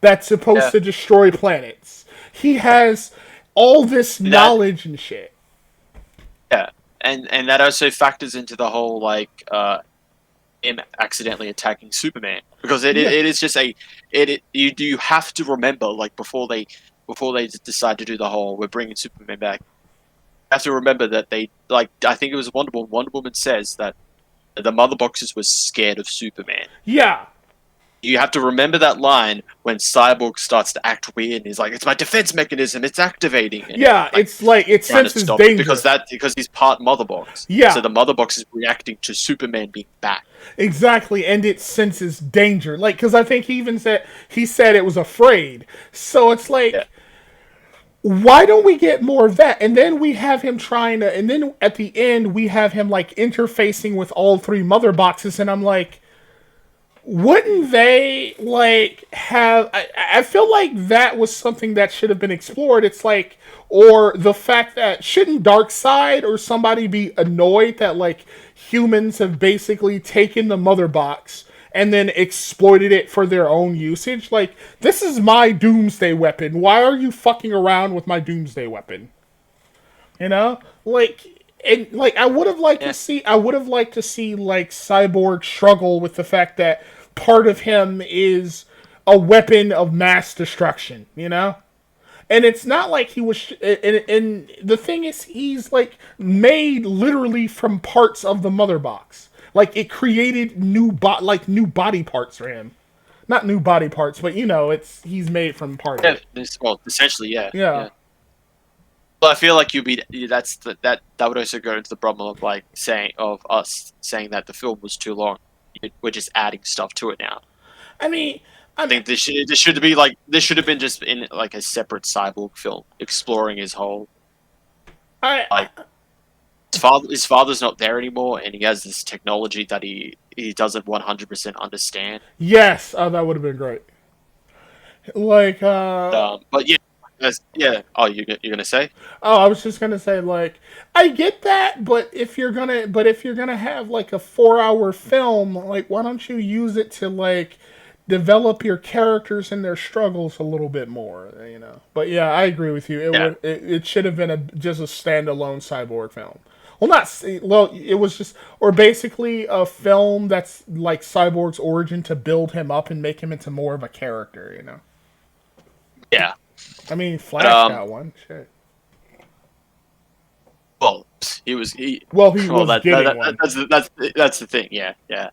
that's supposed Yeah, to destroy planets. He has all this that knowledge and shit. yeah, and that also factors into the whole like him accidentally attacking Superman because Yeah. it is just a you have to remember like before they decide to do the whole we're bringing Superman back. You have to remember that they like I think it was Wonder Woman. Wonder Woman says that the mother boxes were scared of Superman. Yeah. You have to remember that line when Cyborg starts to act weird and he's like, "It's my defense mechanism. It's activating," and he's Yeah. like It's like it trying to senses stop it danger. because he's part mother box. So Yeah. the mother box is reacting to Superman being back. Exactly, and it senses danger. Like, because I think he said it was afraid. So it's Yeah, like, why don't we get more of that? And then we have him trying to, and then at the end we have him like interfacing with all three mother boxes, and I'm like, wouldn't they like have? I feel like that was something that should have been explored. It's like, or the fact that shouldn't Darkseid or somebody be annoyed that like humans have basically taken the mother box and then exploited it for their own usage? Like, this is my doomsday weapon. Why are you fucking around with my doomsday weapon? You know, like, and like yeah, I would have liked to see like Cyborg struggle with the fact that part of him is a weapon of mass destruction. You know, and it's not like he was. And the thing is, he's like made literally from parts of the mother box. Like, it created new body parts for him. Not new body parts, but you know, it's he's made from part of yeah. it. Well, essentially, yeah, Yeah. yeah. But I feel like that would also go into the problem of like saying of us saying that the film was too long. We're just adding stuff to it now. I mean, I I'm think this should be like this should have been just in like a separate cyborg film exploring his whole I like his father's not there anymore and he has this technology that he doesn't 100% understand. yes, that would have been great. Like, But yeah, yeah. Oh, you're gonna say? oh, I was just gonna say, like, I get that, but if you're gonna have like a 4 hour film, like, why don't you use it to like develop your characters and their struggles a little bit more, you know? But yeah, I agree with you. Yeah, It should have been just a standalone cyborg film. Well, not well. It was just, or basically a film that's like Cyborg's origin to build him up and make him into more of a character, you know? yeah. I mean, But Flash got one. Shit. well, he Well, he well was getting one. that's the thing. Yeah, yeah.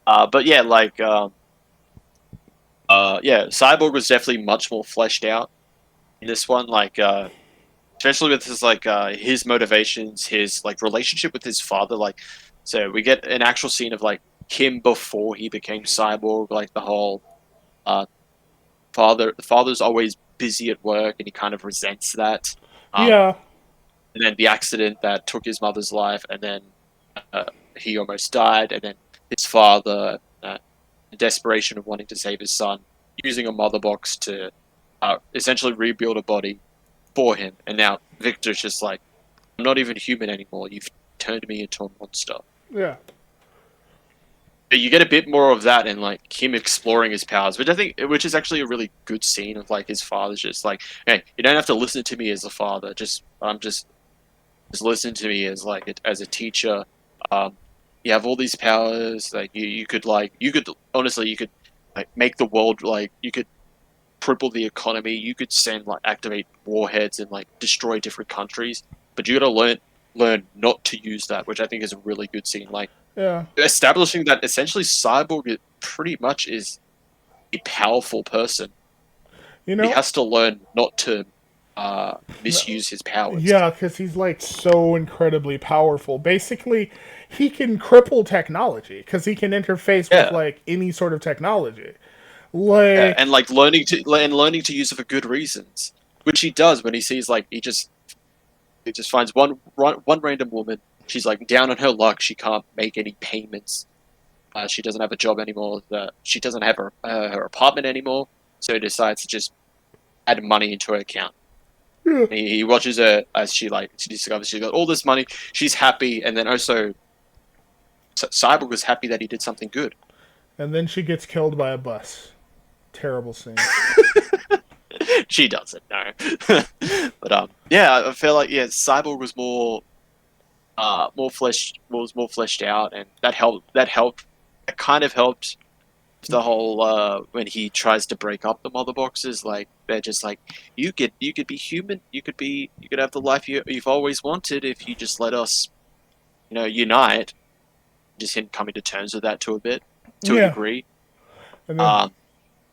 Um, but yeah, like yeah, Cyborg was definitely much more fleshed out in this one. Like especially with his like his motivations, his like relationship with his father. Like, so we get an actual scene of like him before he became cyborg. Like the whole uh, the father's always busy at work, and he kind of resents that. Um, Yeah, and then the accident that took his mother's life, and then uh, he almost died, and then his father, in desperation of wanting to save his son, using a mother box to essentially rebuild a body for him. And now Victor's just like, I'm not even human anymore. You've turned me into a monster. yeah. But you get a bit more of that and like him exploring his powers, which is actually a really good scene of like his father's just like, hey, you don't have to listen to me as a father. I'm just listen to me as like as a teacher. Um, you have all these powers. Like you could honestly you could like make the world like you could cripple the economy. You could send like activate warheads and like destroy different countries, but you got to learn not to use that, which I think is a really good scene. Like Yeah. establishing that essentially Cyborg pretty much is a powerful person. You He know, has to learn not to misuse his powers. yeah, because he's like so incredibly powerful. Basically, he can cripple technology because he can interface with Yeah, like any sort of technology. yeah, Like, and like learning to use it for good reasons, which he does when he sees like he just finds one random woman. She's like down on her luck. She can't make any payments. She doesn't have a job anymore. She doesn't have her apartment anymore. So he decides to just add money into her account. Yeah. He watches her as she discovers she got all this money. She's happy, and then also Cyborg was happy that he did something good. And then she gets killed by a bus. Terrible scene. She doesn't know, but yeah, I feel like Cyborg was more fleshed out, and that helped. That kind of helped the whole when he tries to break up the mother boxes. Like they're just like you could be human, you could have the life you've always wanted if you just let us unite. Just him coming to terms with that to a Yeah. degree. And then Um,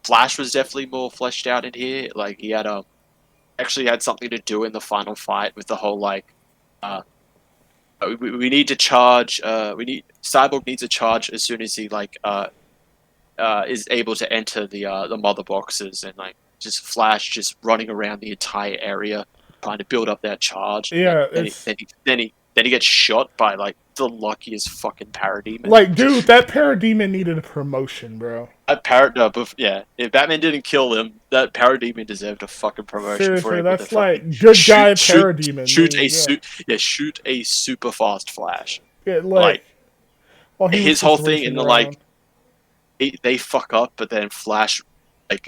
Flash was definitely more fleshed out in here. Like he had actually had something to do in the final fight with the whole like we need to charge. We need Cyborg needs a charge as soon as he is able to enter the mother boxes, and like just Flash just running around the entire area trying to build up that charge. And yeah, then he, it's then he then he then he gets shot by like the luckiest fucking parademon. like, dude, that parademon needed a promotion, bro. That parrot, no, but yeah, if Batman didn't kill him, that parademon deserved a fucking promotion for Seriously, able to that's fucking like good guy parademon. Yeah, shoot a super fast Flash. yeah, Like like while he was his whole just thing, racing and then around. like they fuck up, but then Flash like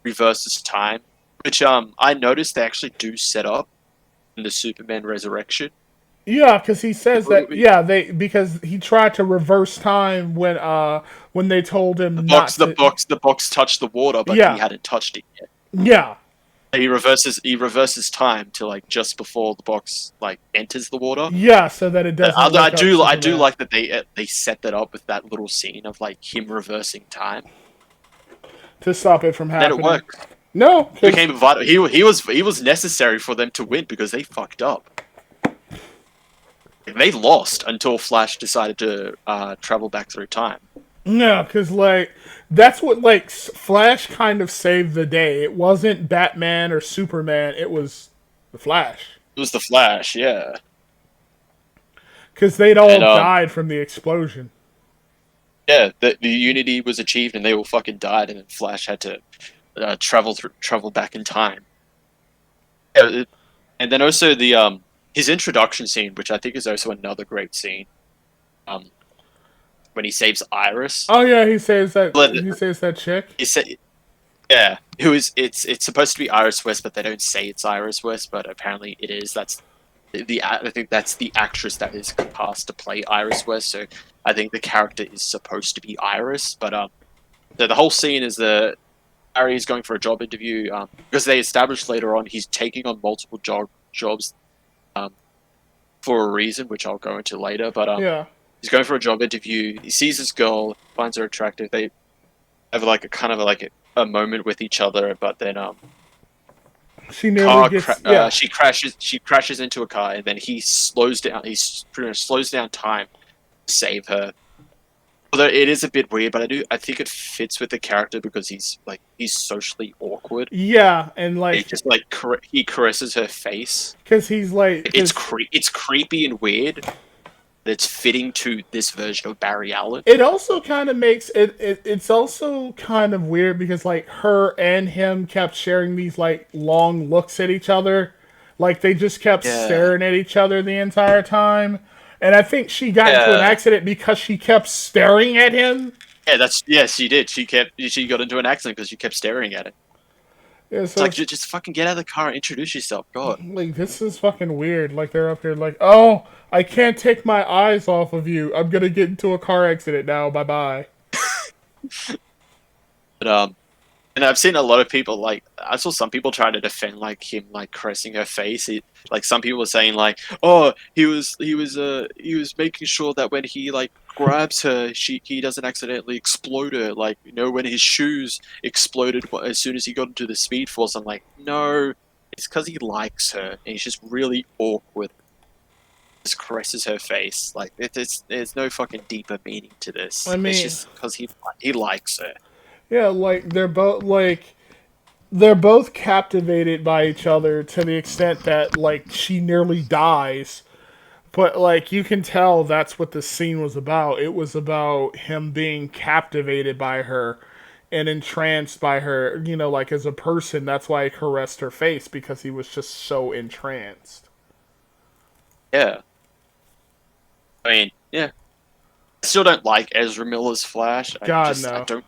reverses time, which I noticed they actually do set up in the Superman Resurrection. Yeah, because he says that. Yeah, they because he tried to reverse time when they told him not to. The box touched the water, but he Yeah, hadn't touched it yet. yeah, He reverses time to like just before the box like enters the water. yeah, so that it doesn't I wake up do Superman like that they set that up with that little scene of like him reversing time. to stop it from Then it happening. worked. No, It 'cause- became vital. He was necessary for them to win because they fucked up. They lost until Flash decided to travel back through time. no, because like that's what like Flash kind of saved the day. It wasn't Batman or Superman. It was the Flash It was the Flash, yeah. because they'd all And died from the explosion. yeah, the unity was achieved, and they all fucking died, and then Flash had to travel back in time. Yeah, and then also the his introduction scene, which I think is also another great scene. Um, when he saves Iris. Oh yeah, he says that. But He says that chick. he said, yeah, who is it's supposed to be Iris West, but they don't say it's Iris West, but apparently it is. That's I think that's the actress that is cast to play Iris West. So I think the character is supposed to be Iris, but the whole scene is that Harry is going for a job interview because they established later on he's taking on multiple jobs um, for a reason, which I'll go into later. But Yeah. he's going for a job interview. He sees this girl, finds her attractive. They have like a kind of like a moment with each other, but then She nearly gets. she crashes into a car, and then he slows down. He pretty much slows down time to save her. Although it is a bit weird, but I think it fits with the character because he's socially awkward. Yeah, and He like just like he caresses her face. because he's like It's creepy and weird. But it's fitting to this version of Barry Allen. it also kind of makes it's also kind of weird because like her and him kept sharing these like long looks at each other, like they just kept staring at each other the entire time. And I think she got into an accident because she kept staring at him. Yeah, she did. She got into an accident because she kept staring at it. Yeah, It's like just fucking get out of the car and introduce yourself. God. like this is fucking weird. Like they're up here like, oh, I can't take my eyes off of you. I'm gonna get into a car accident now. Bye bye. But and I've seen a lot of people like I saw some people trying to defend like him like caressing her face. Like some people were saying like, oh, he was making sure that when he like grabs her, he doesn't accidentally explode her. Like when his shoes exploded as soon as he got into the Speed Force. I'm like, no, it's because he likes her and he's just really awkward. Just caresses her face. Like there's no fucking deeper meaning to this. I mean, it's just because he likes her. yeah, like they're both captivated by each other to the extent that like she nearly dies. But like you can tell that's what the scene was about. It was about him being captivated by her and entranced by her, you know, like as a person. That's why he caressed her face because he was just so entranced. Yeah. I mean, yeah. I still don't like Ezra Miller's Flash. God I no, don't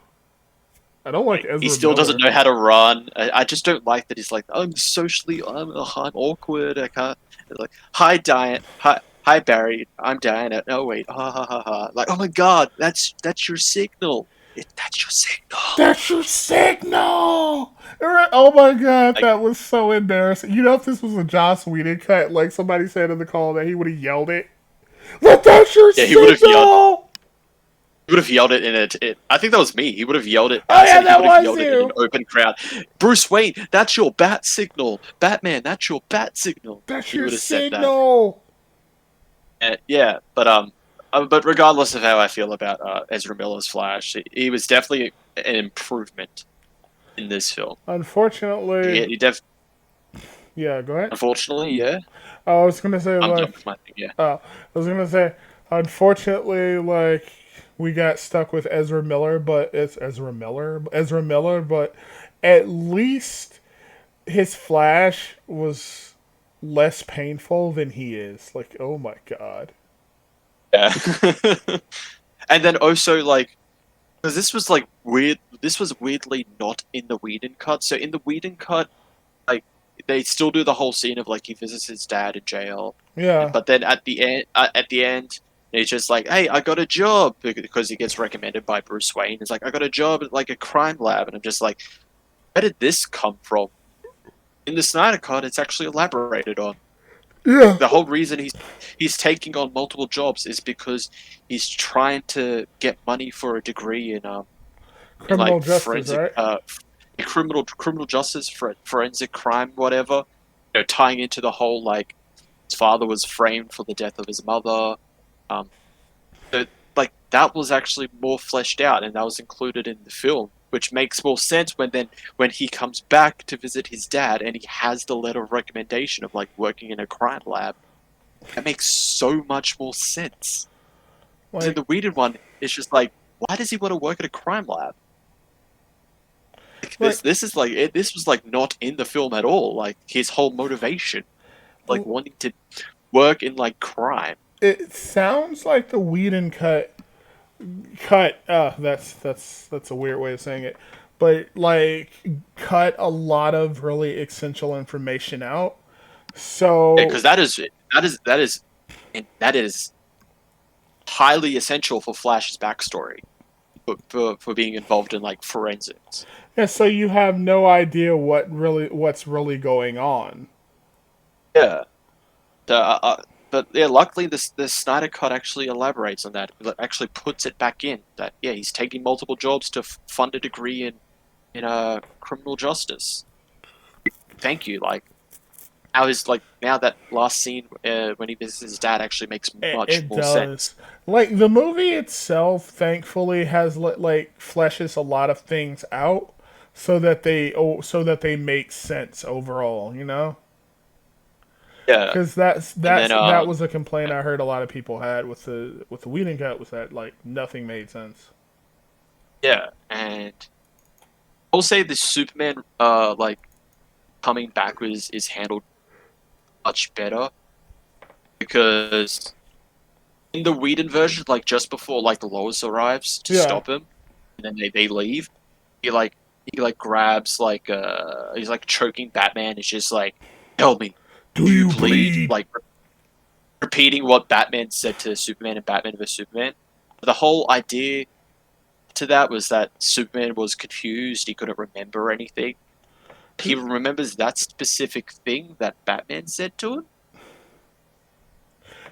I don't like he Ezra still doesn't Miller. know how to run. I just don't like that he's like, I'm awkward. I can't. Like, hi Diane, hi Barry. I'm Diana. No wait, ha ha ha ha. Like, oh my god, that's your signal. That's your signal. That's your signal. Oh my god, Like, that was so embarrassing. You know, if this was a Joss Whedon cut, like somebody said in the call, that he would have yelled it. Like, that's your yeah, he would have yelled. signal. He would have yelled it in it. I think that was me. He would have yelled it. Oh I yeah, said he that would have was yelled it in an you. open crowd. Bruce Wayne, that's your bat signal. Batman, that's your bat signal. That's He your would have said that. signal. Yeah, but regardless of how I feel about Ezra Miller's Flash, he was definitely an improvement in this film. Unfortunately, yeah. Go ahead. Unfortunately, yeah. I was gonna say I'm done like, with my thing. Yeah, I was gonna say, unfortunately, like we got stuck with Ezra Miller, but it's Ezra Miller, but at least his Flash was less painful than he is. Like, oh my god. yeah. And then also like, because this was like weird. This was weirdly not in the Whedon cut. So in the Whedon cut, like they still do the whole scene of like he visits his dad in jail, Yeah. but then at the end, he's just like, "Hey, I got a job," because he gets recommended by Bruce Wayne. He's like, "I got a job at like a crime lab," and I'm just like, "Where did this come from?" In the Snyder Cut, it's actually elaborated on. Yeah. The whole reason he's taking on multiple jobs is because he's trying to get money for a degree in Criminal like justice, forensic right? criminal justice, forensic crime, whatever. You know, tying into the whole like his father was framed for the death of his mother. Um, so, like that was actually more fleshed out, and that was included in the film, which makes more sense when he comes back to visit his dad and he has the letter of recommendation of like working in a crime lab. That makes so much more sense. Because in Like, the Whedon one, it's just like, why does he want to work at a crime lab? Like, like, this is like this was like not in the film at all. Like his whole motivation, like wanting to work in like crime. it sounds like the Whedon cut. That's a weird way of saying it, but like cut a lot of really essential information out. Because So that is highly essential for Flash's backstory for being involved in like forensics. yeah, so you have no idea what's really going on. Yeah. But yeah, luckily this Snyder Cut actually elaborates on that. It actually puts it back in that yeah, he's taking multiple jobs to fund a degree in criminal justice. Thank you. Like now that last scene when he visits his dad actually makes much It more sense. does. Like the movie itself, thankfully, has like fleshes a lot of things out so that they make sense overall. You know, Yeah, because and then that was a complaint I heard a lot of people had with the Whedon cut was that like nothing made sense. yeah, and I'll say the Superman like coming back is handled much better because in the Whedon version, like just before like Lois arrives to Yeah. stop him, and then they leave, he like he like grabs like he's like choking Batman. It's just like, "Tell me, Do do you you bleed?" bleed? Like repeating what Batman said to Superman and Batman vs Superman. The whole idea to that was that Superman was confused. He couldn't remember anything. He remembers that specific thing that Batman said to him.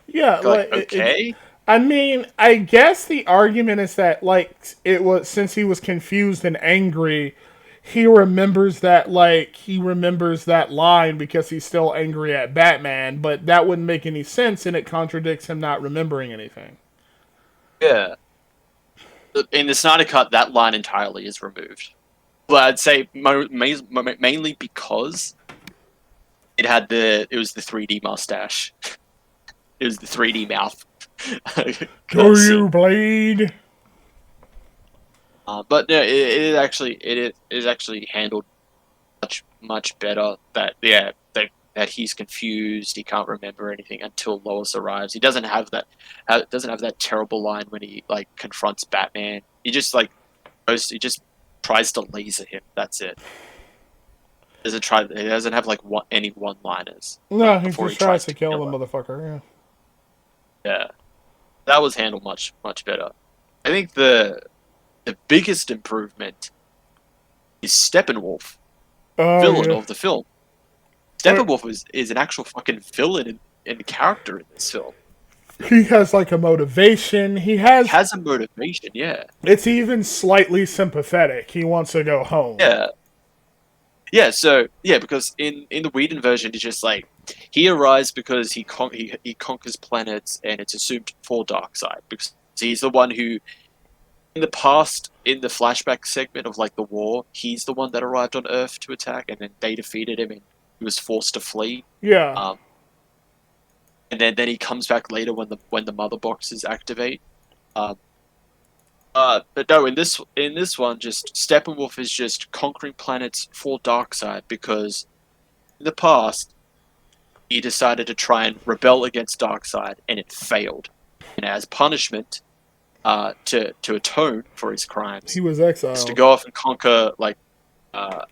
Yeah. Like, okay, I mean, I guess the argument is that like it was since he was confused and angry, he remembers that line because he's still angry at Batman, but that wouldn't make any sense and it contradicts him not remembering anything. yeah. In the Snyder Cut, that line entirely is removed. But I'd say mainly because it was the 3D mustache. It was the 3D mouth. Do you bleed? But no, it is actually handled much better. That yeah, that he's confused, he can't remember anything until Lois arrives. He doesn't have that terrible line when he like confronts Batman. He just tries to laser him. That's it. He doesn't have like any one liners No, he before he just tries tries to to kill the kill her. motherfucker. Yeah, that was handled much better. I think the biggest improvement is Steppenwolf, Yeah. Oh villain yeah. of the film. Uh, Steppenwolf is an actual fucking villain in character in this film. he has like a motivation. He He has. has a motivation, yeah. It's even slightly sympathetic. He wants to go home. Yeah. Yeah, so yeah, because in the Whedon version, it's just like he arrives because he conquers planets, and it's assumed for Darkseid because he's the one who, in the past, in the flashback segment of like the war, he's the one that arrived on Earth to attack, and then they defeated him, and he was forced to flee. Yeah. Um, and then he comes back later when the mother boxes activate. Um, but no, in this one, just Steppenwolf is just conquering planets for Darkseid because in the past he decided to try and rebel against Darkseid and it failed. And as punishment, to atone for his He crimes, was is to exiled. go off and conquer like uh,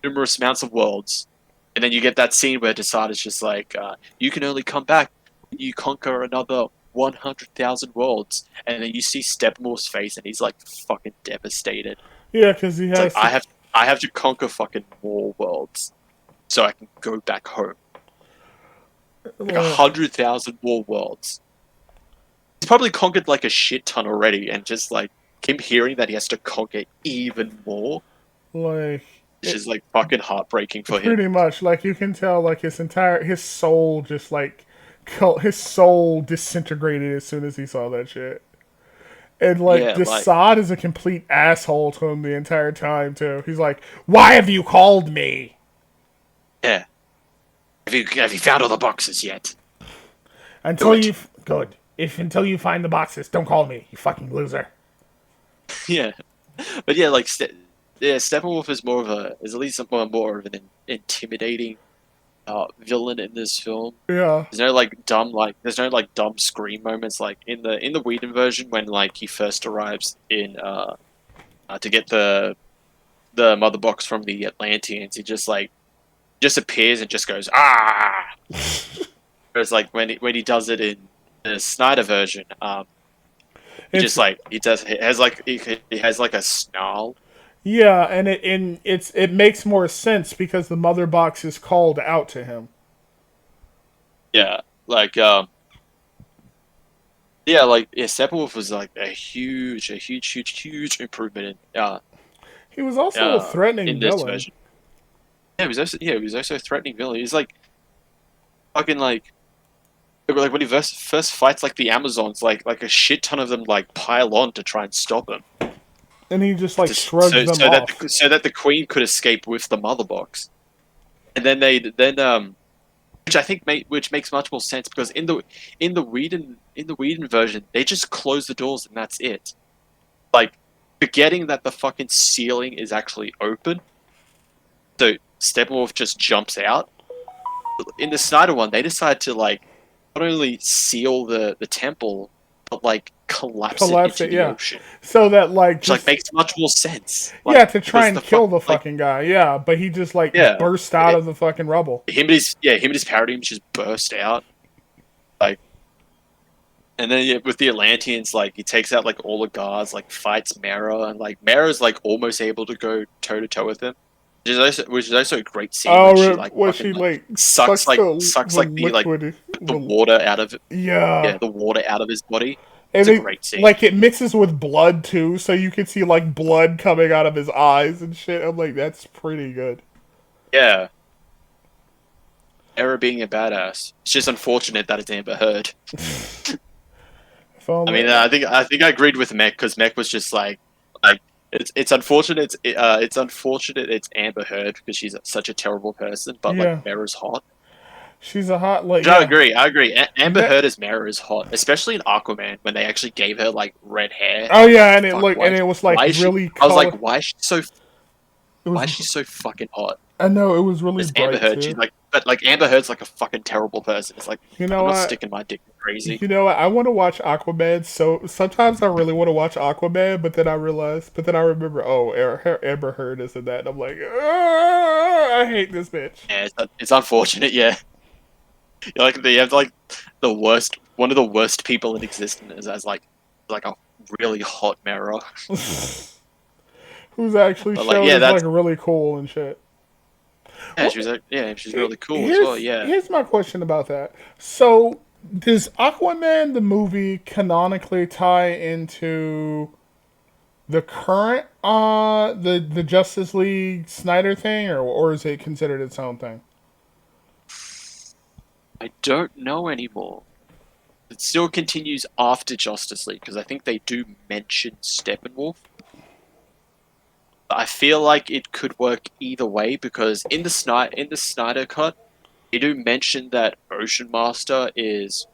numerous amounts of worlds. And then you get that scene where Desaad is just like, you can only come back when you conquer another 100,000 worlds. And then you see Steppenwolf's face and he's like fucking devastated. Yeah, because he It's like, has to. I have to conquer fucking more worlds so I can go back home. Like Like, 100,000 more worlds. He's probably conquered like a shit ton already and just like keep hearing that he has to conquer even more. like Which is like fucking heartbreaking for him. pretty much, like you can tell, like his soul just like his soul disintegrated as soon as he saw that shit. And like Yeah, like Desaad is a complete asshole to him the entire time too. He's like, "Why have you called me?" yeah. Have you found all the boxes yet? Do Until it. you good. If until you find the boxes, don't call me, you fucking loser. Yeah, but yeah, like yeah, Steppenwolf is is at least more of an intimidating villain in this film. Yeah. There's no like dumb scream moments like in the Whedon version when like he first arrives in to get the mother box from the Atlanteans. He just appears and just goes ah. Whereas like when he does it in the Snyder version, he It's just like he has like a snarl. yeah, and it makes more sense because the mother box is called out to him. Yeah, like yeah, like yeah, Steppenwolf was like huge improvement He was also a threatening in this villain. version. He was also a threatening villain. He's like fucking like when he first fights like the Amazons, like a shit ton of them like pile on to try and stop him. And he just like shrugs them off. So that the Queen could escape with the mother box, and then which I think which makes much more sense because in the Whedon version they just close the doors and that's it. Like forgetting that the fucking ceiling is actually open, so Steppenwolf just jumps out. In the Snyder one, they decide to like not only seal the temple but like collapse it Collapse into it, the yeah. ocean, So that like which like just makes much more sense. yeah, Like to try because and the kill fuck the like fucking guy, yeah, but he just like yeah, burst out of the fucking rubble. him and his paradigms just burst out like, and then yeah, with the Atlanteans, like he takes out like all the guards, like fights Mera, and like Mera's like almost able to go toe to toe with him, which is also a great scene when she Oh, like was fucking she like like sucks sucks the like liquid? the water out of Yeah, the water out of his body. and It's a it great scene. like it mixes with blood too, so you can see like blood coming out of his eyes and shit. I'm like, that's pretty good. Yeah, Mera being a badass. It's just unfortunate that it's Amber Heard. If only, I think I agreed with Mech because Mech was just like it's unfortunate it's unfortunate it's Amber Heard because she's such a terrible person, but like yeah, Mera's hot. She's a hot like I yeah. agree. I agree. Amber That, Heard as Mera is hot, especially in Aquaman when they actually gave her like red hair. oh I'm like, yeah, and it fuck, look and it was like why is she? really I was like, color. It why was is she so fucking hot? I know it was really It's Amber bright Heard. She's too. like, but like Amber Heard's like a fucking terrible person. It's like You know I'm not what? sticking my dick in crazy. You know what? I want to watch Aquaman. So sometimes I really want to watch Aquaman, but then I realize, but then I remember, oh, Amber Heard is in that, and I'm like, I hate this bitch. Yeah, it's unfortunate. Yeah, you're like you have like the worst, one of the worst people in existence as like a really hot Mera. Who's actually But like, shown yeah, as like that's really cool and shit. yeah. She was like, yeah, she's really cool as well. Here's Yeah. here's my question about that. So does Aquaman the movie canonically tie into the current the Justice League Snyder thing, or is it considered its own thing? I don't know anymore. It still continues after Justice League because I think they do mention Steppenwolf. But I feel like it could work either way because in the Snyder cut, they do mention that Ocean Master is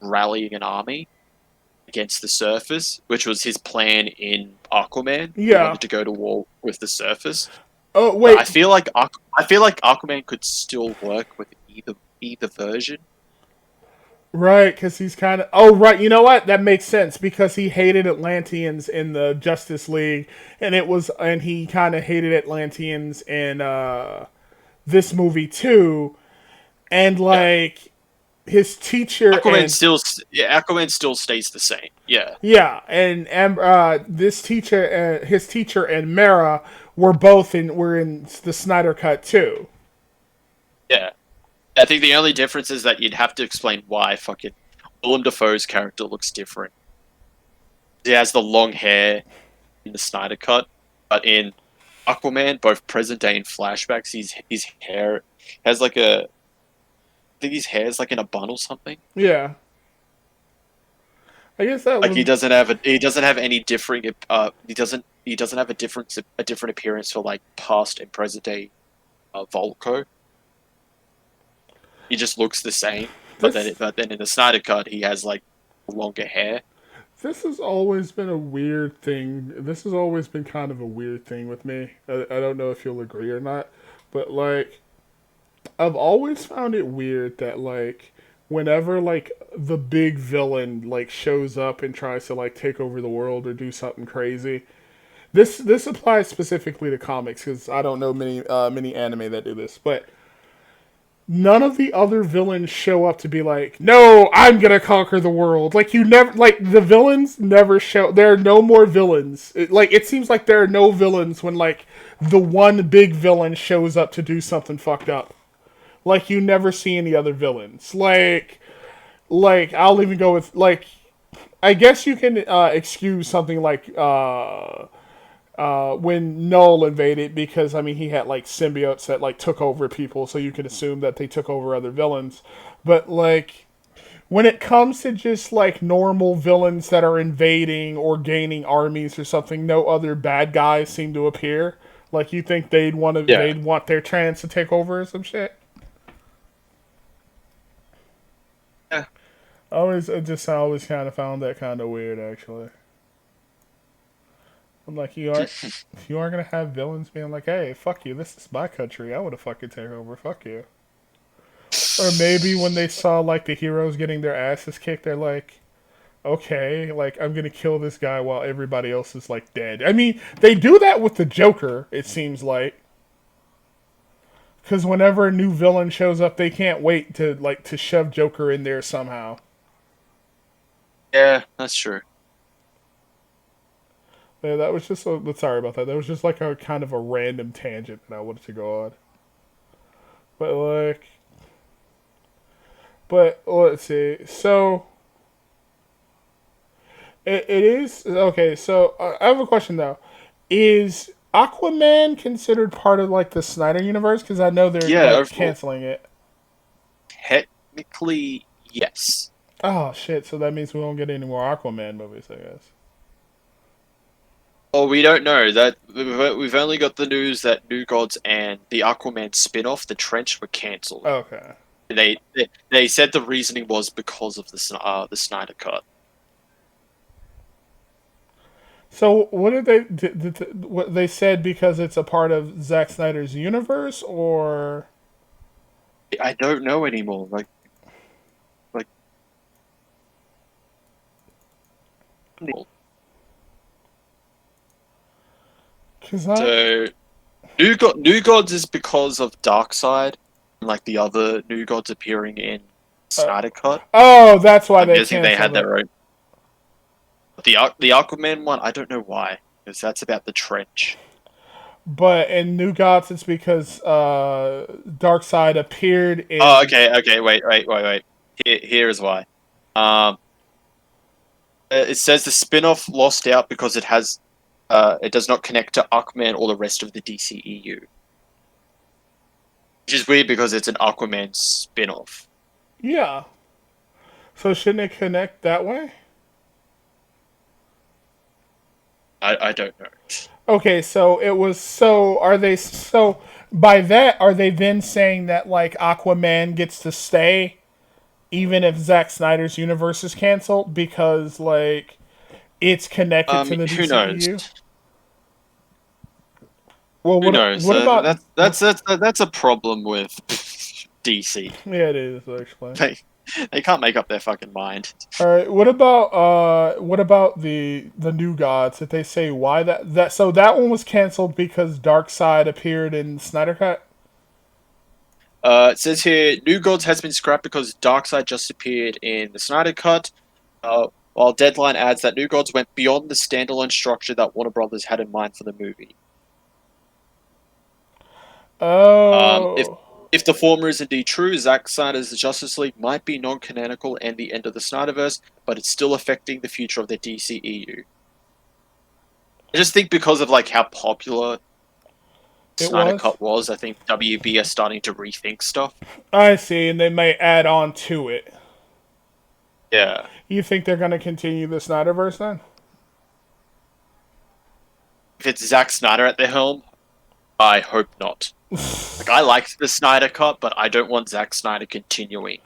rallying an army against the Surface, which was his plan in Aquaman. He Yeah. wanted to go to war with the Surface. Oh But wait, I feel like Aquaman could still work with either version. right? Because he's kind of. Oh right, you know what? That makes sense because he hated Atlanteans in the Justice League, and he kind of hated Atlanteans in this movie too, and Yeah. like his teacher and Aquaman still stays the same. Yeah. yeah, and this teacher, his teacher and Mara were in the Snyder Cut too. Yeah. I think the only difference is that you'd have to explain why fucking Willem Dafoe's character looks different. He has the long hair in the Snyder cut, but in Aquaman, both present day and flashbacks, his hair has like a I think his hair's like in a bun or something. Yeah, I guess that Like was he doesn't have any differing he doesn't have a different appearance for like past and present day Volko. He just looks the same, this. but then in the Snyder cut he has like longer hair. This has always been a weird thing. This has always been kind of a weird thing with me. I don't know if you'll agree or not, but like I've always found it weird that like whenever like the big villain like shows up and tries to like take over the world or do something crazy. This applies specifically to comics because I don't know many anime that do this, but none of the other villains show up to be like, no, I'm gonna conquer the world. Like you never, like the villains never show. There are no more villains. It seems like there are no villains when like the one big villain shows up to do something fucked up. Like you never see any other villains. Like I'll even go with like I guess you can excuse something like when Null invaded because I mean he had like symbiotes that like took over people, so you can assume that they took over other villains. But like when it comes to just like normal villains that are invading or gaining armies or something, no other bad guys seem to appear. Like you think Yeah. they'd want their trans to take over or some shit. Yeah. I always kind of found that kind of weird actually. I'm like, you aren't gonna have villains being like, "Hey, fuck you! This is my country. I want to fucking take over. Fuck you." Or maybe when they saw like the heroes getting their asses kicked, they're like, "Okay, like I'm gonna kill this guy while everybody else is like dead." I mean, they do that with the Joker. It seems like because whenever a new villain shows up, they can't wait to shove Joker in there somehow. Yeah, that's true. Yeah, that was just sorry about that. That was just like a kind of a random tangent that I wanted to go on. But like, but let's see. So it is okay. So I have a question though. Is Aquaman considered part of like the Snyder universe? Because I know they're Yeah, like overall, canceling it. technically yes. Oh shit! So that means we won't get any more Aquaman movies, I guess. Well, we don't know that we've only got the news that New Gods and the Aquaman spin-off, The Trench, were cancelled. Okay. They said the reasoning was because of the Snyder Cut. So what what they said because it's a part of Zack Snyder's universe, or I don't know anymore. Like because I so New Gods is because of Darkseid, like the other New Gods appearing in uh, Snyder Cut. oh, that's why I'm they guessing they had canceled it. their own. The Aquaman one, I don't know why, because that's about the trench. But in New Gods, it's because Darkseid appeared Oh, in. okay. Wait. Here is why. Um, it says the spin-off lost out because it does not connect to Aquaman or the rest of the DCEU, which is weird because it's an Aquaman spin-off. Yeah. So shouldn't it connect that way? I don't know. Okay, so it was. So are they? So by that, are they then saying that like Aquaman gets to stay even if Zack Snyder's universe is canceled because like it's connected to the Who knows? DCEU? Well, Who knows? what about? That's a problem with DC. Yeah, it is actually. They they can't make up their fucking mind. All right. What about the New Gods? Did they say why that so that one was canceled because Darkseid appeared in Snyder Cut? It says here, New Gods has been scrapped because Darkseid just appeared in the Snyder Cut. While Deadline adds that New Gods went beyond the standalone structure that Warner Brothers had in mind for the movie. Um, if Oh. if the former is indeed true, Zack Snyder's Justice League might be non-canonical and the end of the Snyderverse, but it's still affecting the future of the DCEU. I just think because of like how popular It Snyder was. Cut was, I think WB are starting to rethink stuff. I see, and they may add on to it. Yeah. You think they're going to continue the Snyderverse then? If it's Zack Snyder at the helm, I hope not. Like I liked the Snyder Cut, but I don't want Zack Snyder continuing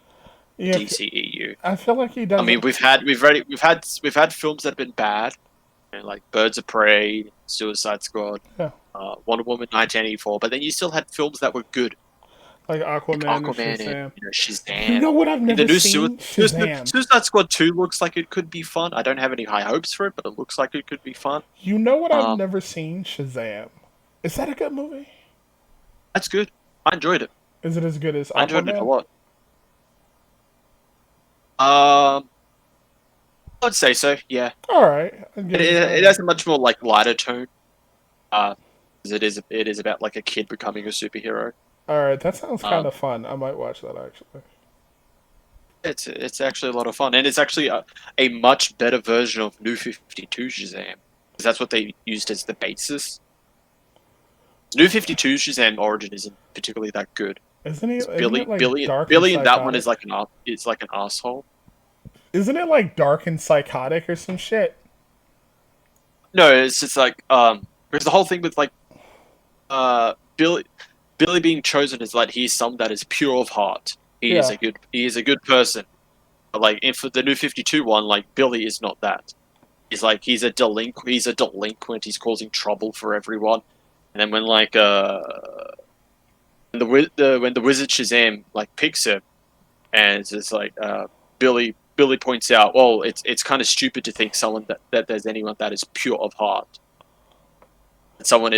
the Yeah, DCEU. I feel like he I mean, doesn't. we've had films that have been bad, like Birds of Prey, Suicide Squad, Yeah, Wonder Woman 1984, but then you still had films that were good, like like Aquaman or Aquaman and Shazam. You Shazam. know what I've And the never new seen? Shazam. Suicide Squad 2 looks like it could be fun. I don't have any high hopes for it, but it looks like it could be fun. You know what I've Um, never seen? Shazam. Is that a good movie? that's good. I enjoyed it. Is it as good as I enjoyed it a Aquaman? lot. Um, I'd say so. Yeah, All right, I'll give it a it try. has a much more like lighter tone. Uh, 'Cause it is about like a kid becoming a superhero. All right, that sounds kind Um, of fun. I might watch that actually. it's actually a lot of fun, and it's actually a much better version of New 52 Shazam, because that's what they used as the basis. New 52 Shazam origin isn't particularly that good. Isn't he? Isn't it like dark and Billy in that one psychotic? is like an asshole. Isn't it like dark and psychotic or some shit? No, it's just like because the whole thing with like Billy being chosen is like he's someone that is pure of heart. Yeah. He is a good person. But like in for the New 52 one, like Billy is not that. He's like he's a delinquent. He's causing trouble for everyone. And then when like when the wizard Shazam like picks him, and it's just like Billy points out, well, it's kind of stupid to think that there's anyone that is pure of heart. That someone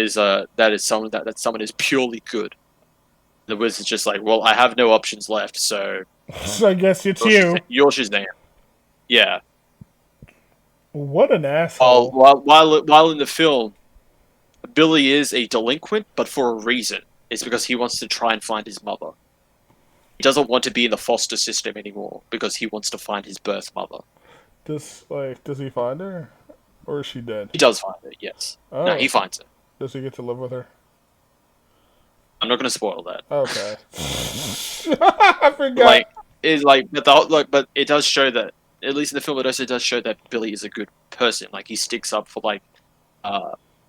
is purely good. The wizard's just like, well, I have no options left, so So I guess it's you. You're Shazam. Yeah. What an asshole. While in the film, Billy is a delinquent, but for a reason. It's because he wants to try and find his mother. He doesn't want to be in the foster system anymore because he wants to find his birth mother. Does he find her, or is she dead? He does find her, yes. No, he Oh, finds her. does he get to live with her? I'm not going to spoil that. Okay. I forgot. Like, it's like, but it does show that, at least in the film, it also does show that Billy is a good person. Like, he sticks up for, like,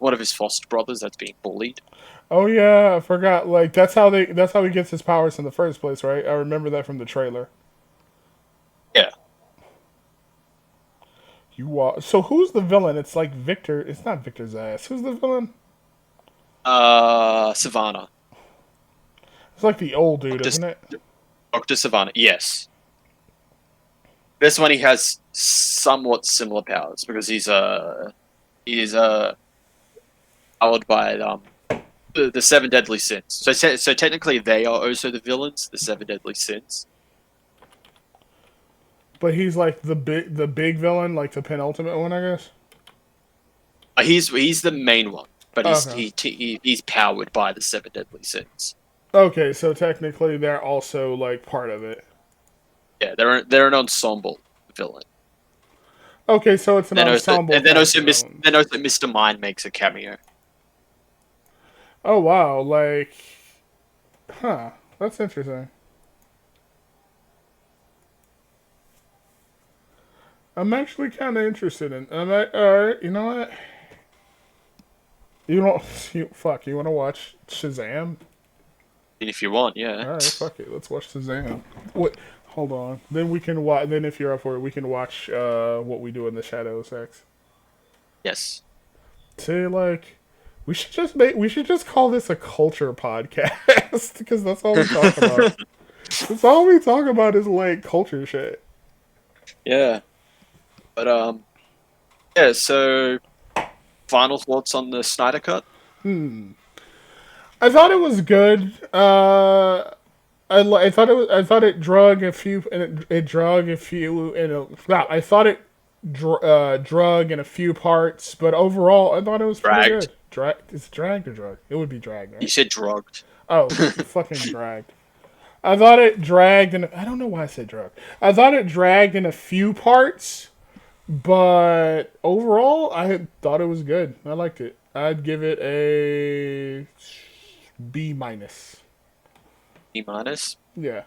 one of his foster brothers that's being bullied. Oh yeah, I forgot. Like that's how he gets his powers in the first place, right? I remember that from the trailer. Yeah, So who's the villain? It's like Victor. It's not Victor's ass. Who's the villain? Savannah, It's like the old dude, Doctor isn't it? Doctor Savannah. Yes, this one he has somewhat similar powers because he's powered by the seven deadly sins. So technically they are also the villains, the seven deadly sins. But he's like the big villain, like the penultimate one, I guess. He's the main one, but Okay. he's powered by the seven deadly sins. Okay, so technically they're also like part of it. Yeah, they're an ensemble villain. Okay, so it's an ensemble And then cast also of villains. then also Mr. Mind makes a cameo. Oh wow, like, huh? That's interesting. I'm actually kind of interested in. All right, you know what? You don't. Fuck. You want to watch Shazam? If you want, yeah. All right, fuck it. Let's watch Shazam. What? Hold on. Then we can watch. Then if you're up for it, we can watch What We Do in the Shadows next. Yes. See, like, we should just call this a culture podcast because that's all we talk about. That's all we talk about is like culture shit. Yeah. But yeah, so final thoughts on the Snyder Cut? I thought it was good. I thought it was. I thought it drug a few. And it drug a few. Wow, I thought it drug in a few parts, but overall, I thought it was pretty Dragged. good. Drag. Is it dragged or drug? It would be dragged, You right? said drugged. Oh, fucking dragged. I thought it dragged, and I don't know why I said drug. I thought it dragged in a few parts, but overall, I thought it was good. I liked it. I'd give it a B minus. B minus. Yeah.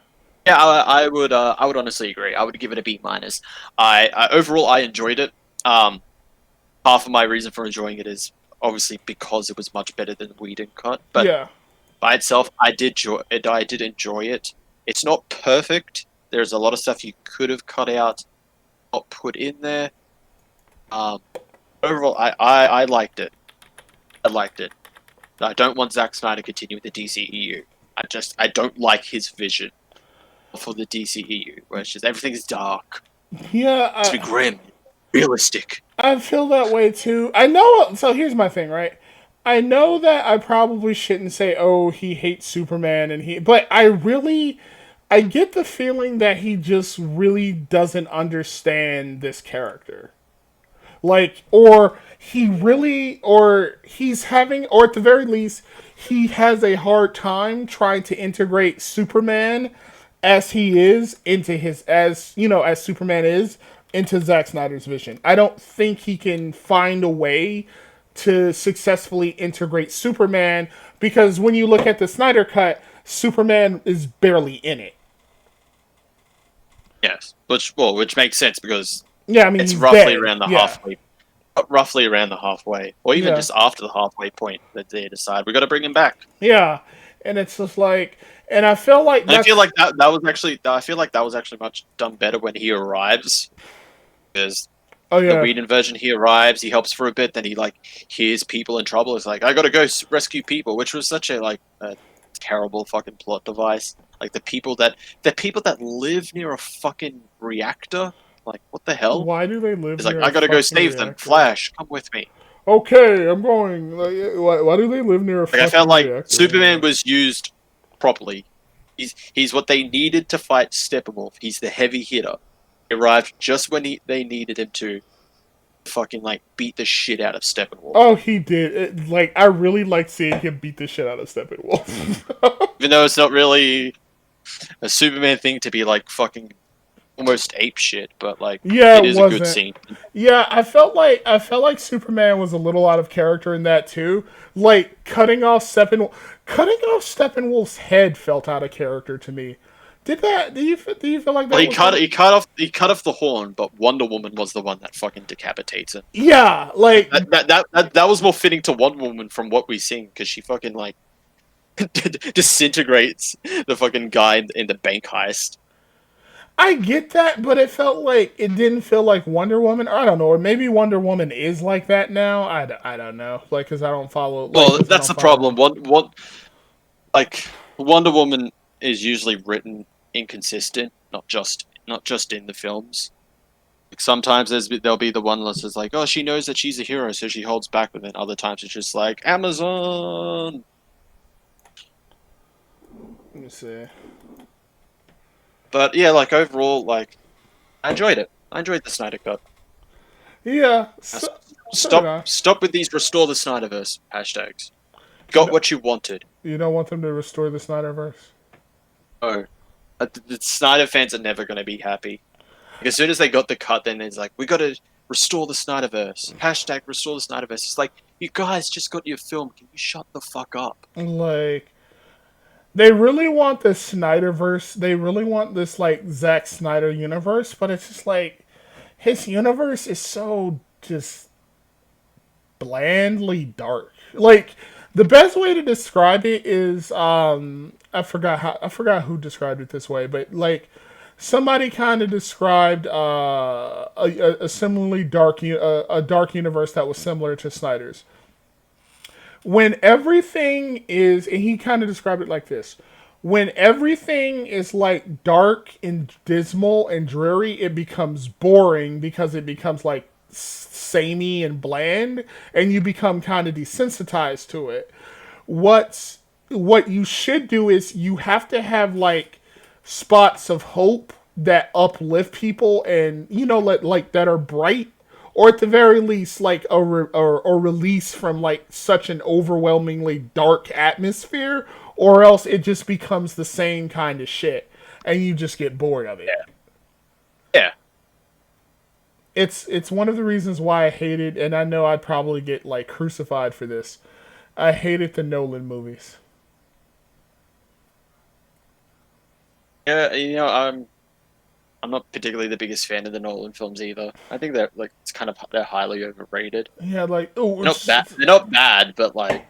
Yeah, I would honestly agree. I would give it a B minus. I overall I enjoyed it. Half of my reason for enjoying it is obviously because it was much better than Whedon Cut, but Yeah. by itself, I did enjoy it. I did enjoy it. It's not perfect. There's a lot of stuff you could have cut out, not put in there. Um, Overall, I liked it. I liked it. I don't want Zack Snyder to continue with the DCEU. I don't like his vision for the DCEU, where it's just everything's dark, Yeah, it's grim, realistic. I feel that way too. I know. So here's my thing, right? I know that I probably shouldn't say, "Oh, he hates Superman," but I get the feeling that he just really doesn't understand this character. Like, or he's having, or at the very least, he has a hard time trying to integrate Superman as he is into as Superman is into Zack Snyder's vision. I don't think he can find a way to successfully integrate Superman because when you look at the Snyder Cut, Superman is barely in it. Yes, which makes sense because Yeah, I mean it's he's roughly dead. around the Yeah, halfway, or even yeah, just after the halfway point that they decide we got to bring him back. yeah. And it's just like, and I feel like And I feel that's like that was actually I feel like that was actually much done better when he arrives because oh the yeah, Whedon version he arrives, he helps for a bit, then he like hears people in trouble. It's like I got to go rescue people, which was such a terrible fucking plot device. Like the people that live near a fucking reactor. Like what the hell? why do they live It's like near I a gotta go fucking save them. reactor? Flash, come with me. Okay, I'm going. Like, why do they live near a Like I fucking felt like reactor? Superman was used properly. He's what they needed to fight Steppenwolf. He's the heavy hitter. He arrived just when they needed him to fucking like beat the shit out of Steppenwolf. Oh, he did. Like, I really liked seeing him beat the shit out of Steppenwolf. Even though it's not really a Superman thing to be like fucking almost ape shit, but like Yeah, it it is a good wasn't. scene. Yeah, I felt like Superman was a little out of character in that too. Like cutting off Steppenwolf's head felt out of character to me. Did that? Do you feel like Well, that was like? he cut off the horn, but Wonder Woman was the one that fucking decapitates him. Yeah, like That was more fitting to Wonder Woman from what we've seen because she fucking like disintegrates the fucking guy in the bank heist. I get that, but it didn't feel like Wonder Woman. Or I don't know, or maybe Wonder Woman is like that now. I don't know, like because I don't follow, like Well, because I that's don't the follow. problem. Like Wonder Woman is usually written inconsistent, not just in the films. Like sometimes there'll be the one that says like, oh, she knows that she's a hero, so she holds back, but then other times it's just like Amazon. Let me see. But yeah, like overall, like I enjoyed it. I enjoyed the Snyder Cut. Yeah, Now, so did I. stop with these restore the Snyderverse hashtags. You Got don't, what you wanted. you don't want them to restore the Snyderverse. Oh, the Snyder fans are never going to be happy. Like, as soon as they got the cut, then it's like, we got to restore the Snyderverse. Hashtag restore the Snyderverse. It's like, you guys just got your film. Can you shut the fuck up? Like they really want the Snyderverse. They really want this like Zack Snyder universe, but it's just like his universe is so just blandly dark. Like the best way to describe it is I forgot who described it this way, but like somebody kind of described a similarly a dark universe that was similar to Snyder's. When everything is, and he kind of described it like this: when everything is like dark and dismal and dreary, it becomes boring because it becomes like samey and bland, and you become kind of desensitized to it. What you should do is you have to have like spots of hope that uplift people and like that are bright, or at the very least like or release from like such an overwhelmingly dark atmosphere, or else it just becomes the same kind of shit and you just get bored of it. Yeah. Yeah. It's one of the reasons why I hated, and I know I'd probably get like crucified for this. I hated the Nolan movies. Yeah, I'm not particularly the biggest fan of the Nolan films either. I think they're like they're highly overrated. Yeah, like oh, They're not bad, but like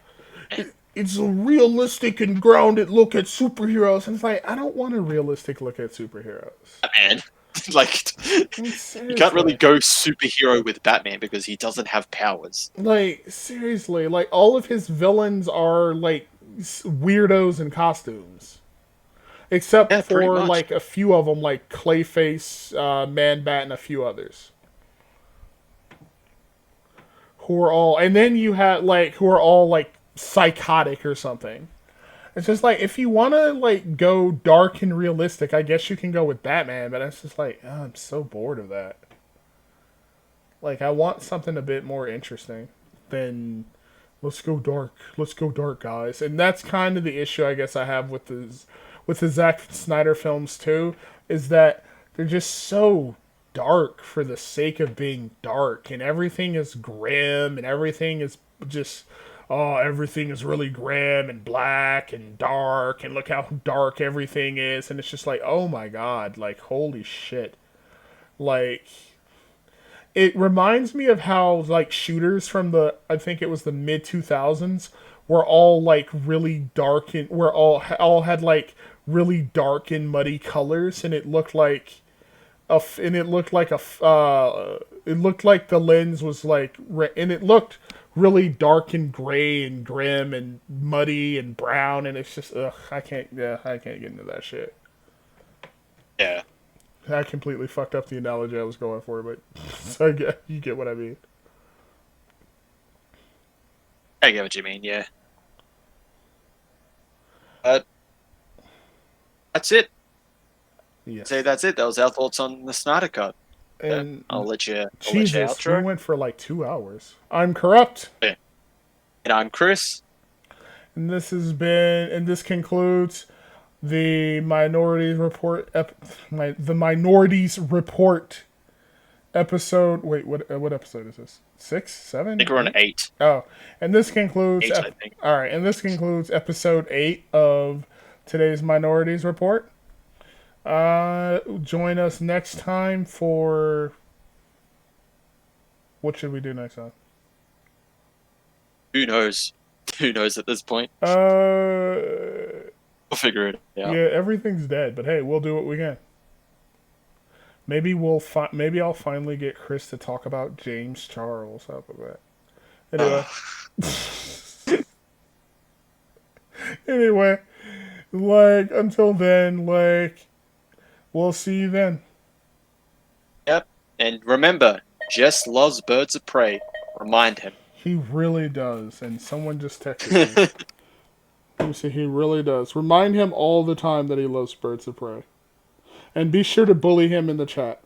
it's a realistic and grounded look at superheroes, and it's like I don't want a realistic look at superheroes. Batman. Like Like, you can't really seriously. go superhero with Batman because he doesn't have powers. Like seriously, like all of his villains are like weirdos in costumes, except Yeah, pretty for much. like a few of them, like Clayface, Man Bat, and a few others who are all. And then you have like who are all like psychotic or something. It's just like if you want to like go dark and realistic, I guess you can go with Batman, but it's just like oh, I'm so bored of that. Like I want something a bit more interesting than let's go dark. Let's go dark, guys. And that's kind of the issue I guess I have with the Zack Snyder films too, is that they're just so dark for the sake of being dark, and everything is grim, and everything is just oh, everything is really grim and black and dark, and look how dark everything is, and it's just like oh my god, like holy shit, like it reminds me of how like shooters from the I think it was the mid 2000s were all like really dark and were all had like really dark and muddy colors, and it looked like and it looked like it looked like the lens was like and it looked really dark and gray and grim and muddy and brown, and it's just ugh, I can't get into that shit. Yeah, I completely fucked up the analogy I was going for, but so you get what I mean. I get what you mean. Yeah, but that's it. Say Yes. that's it. That was our thoughts on the Snyder Cut. And I'll let you Jesus, we outro. went for like 2 hours. I'm corrupt. Yeah. And I'm Chris. And this concludes the the Minorities Report episode. Wait, what episode is this? Six, I seven, think we're on eight? 8. Oh, and this concludes. 8, I think. All right, and this concludes episode 8 of today's Minorities Report. Join us next time for what should we do next time? Who knows? Who knows at this point? Uh, We'll figure it out. yeah, everything's dead, but hey, we'll do what we can. Maybe I'll finally get Chris to talk about James Charles. How about that? Anyway, anyway, like until then, like we'll see you then. Yep. And remember, Jess loves birds of prey. Remind him. He really does, and someone just texted me. Let me see, he really does. Remind him all the time that he loves birds of prey. And be sure to bully him in the chat.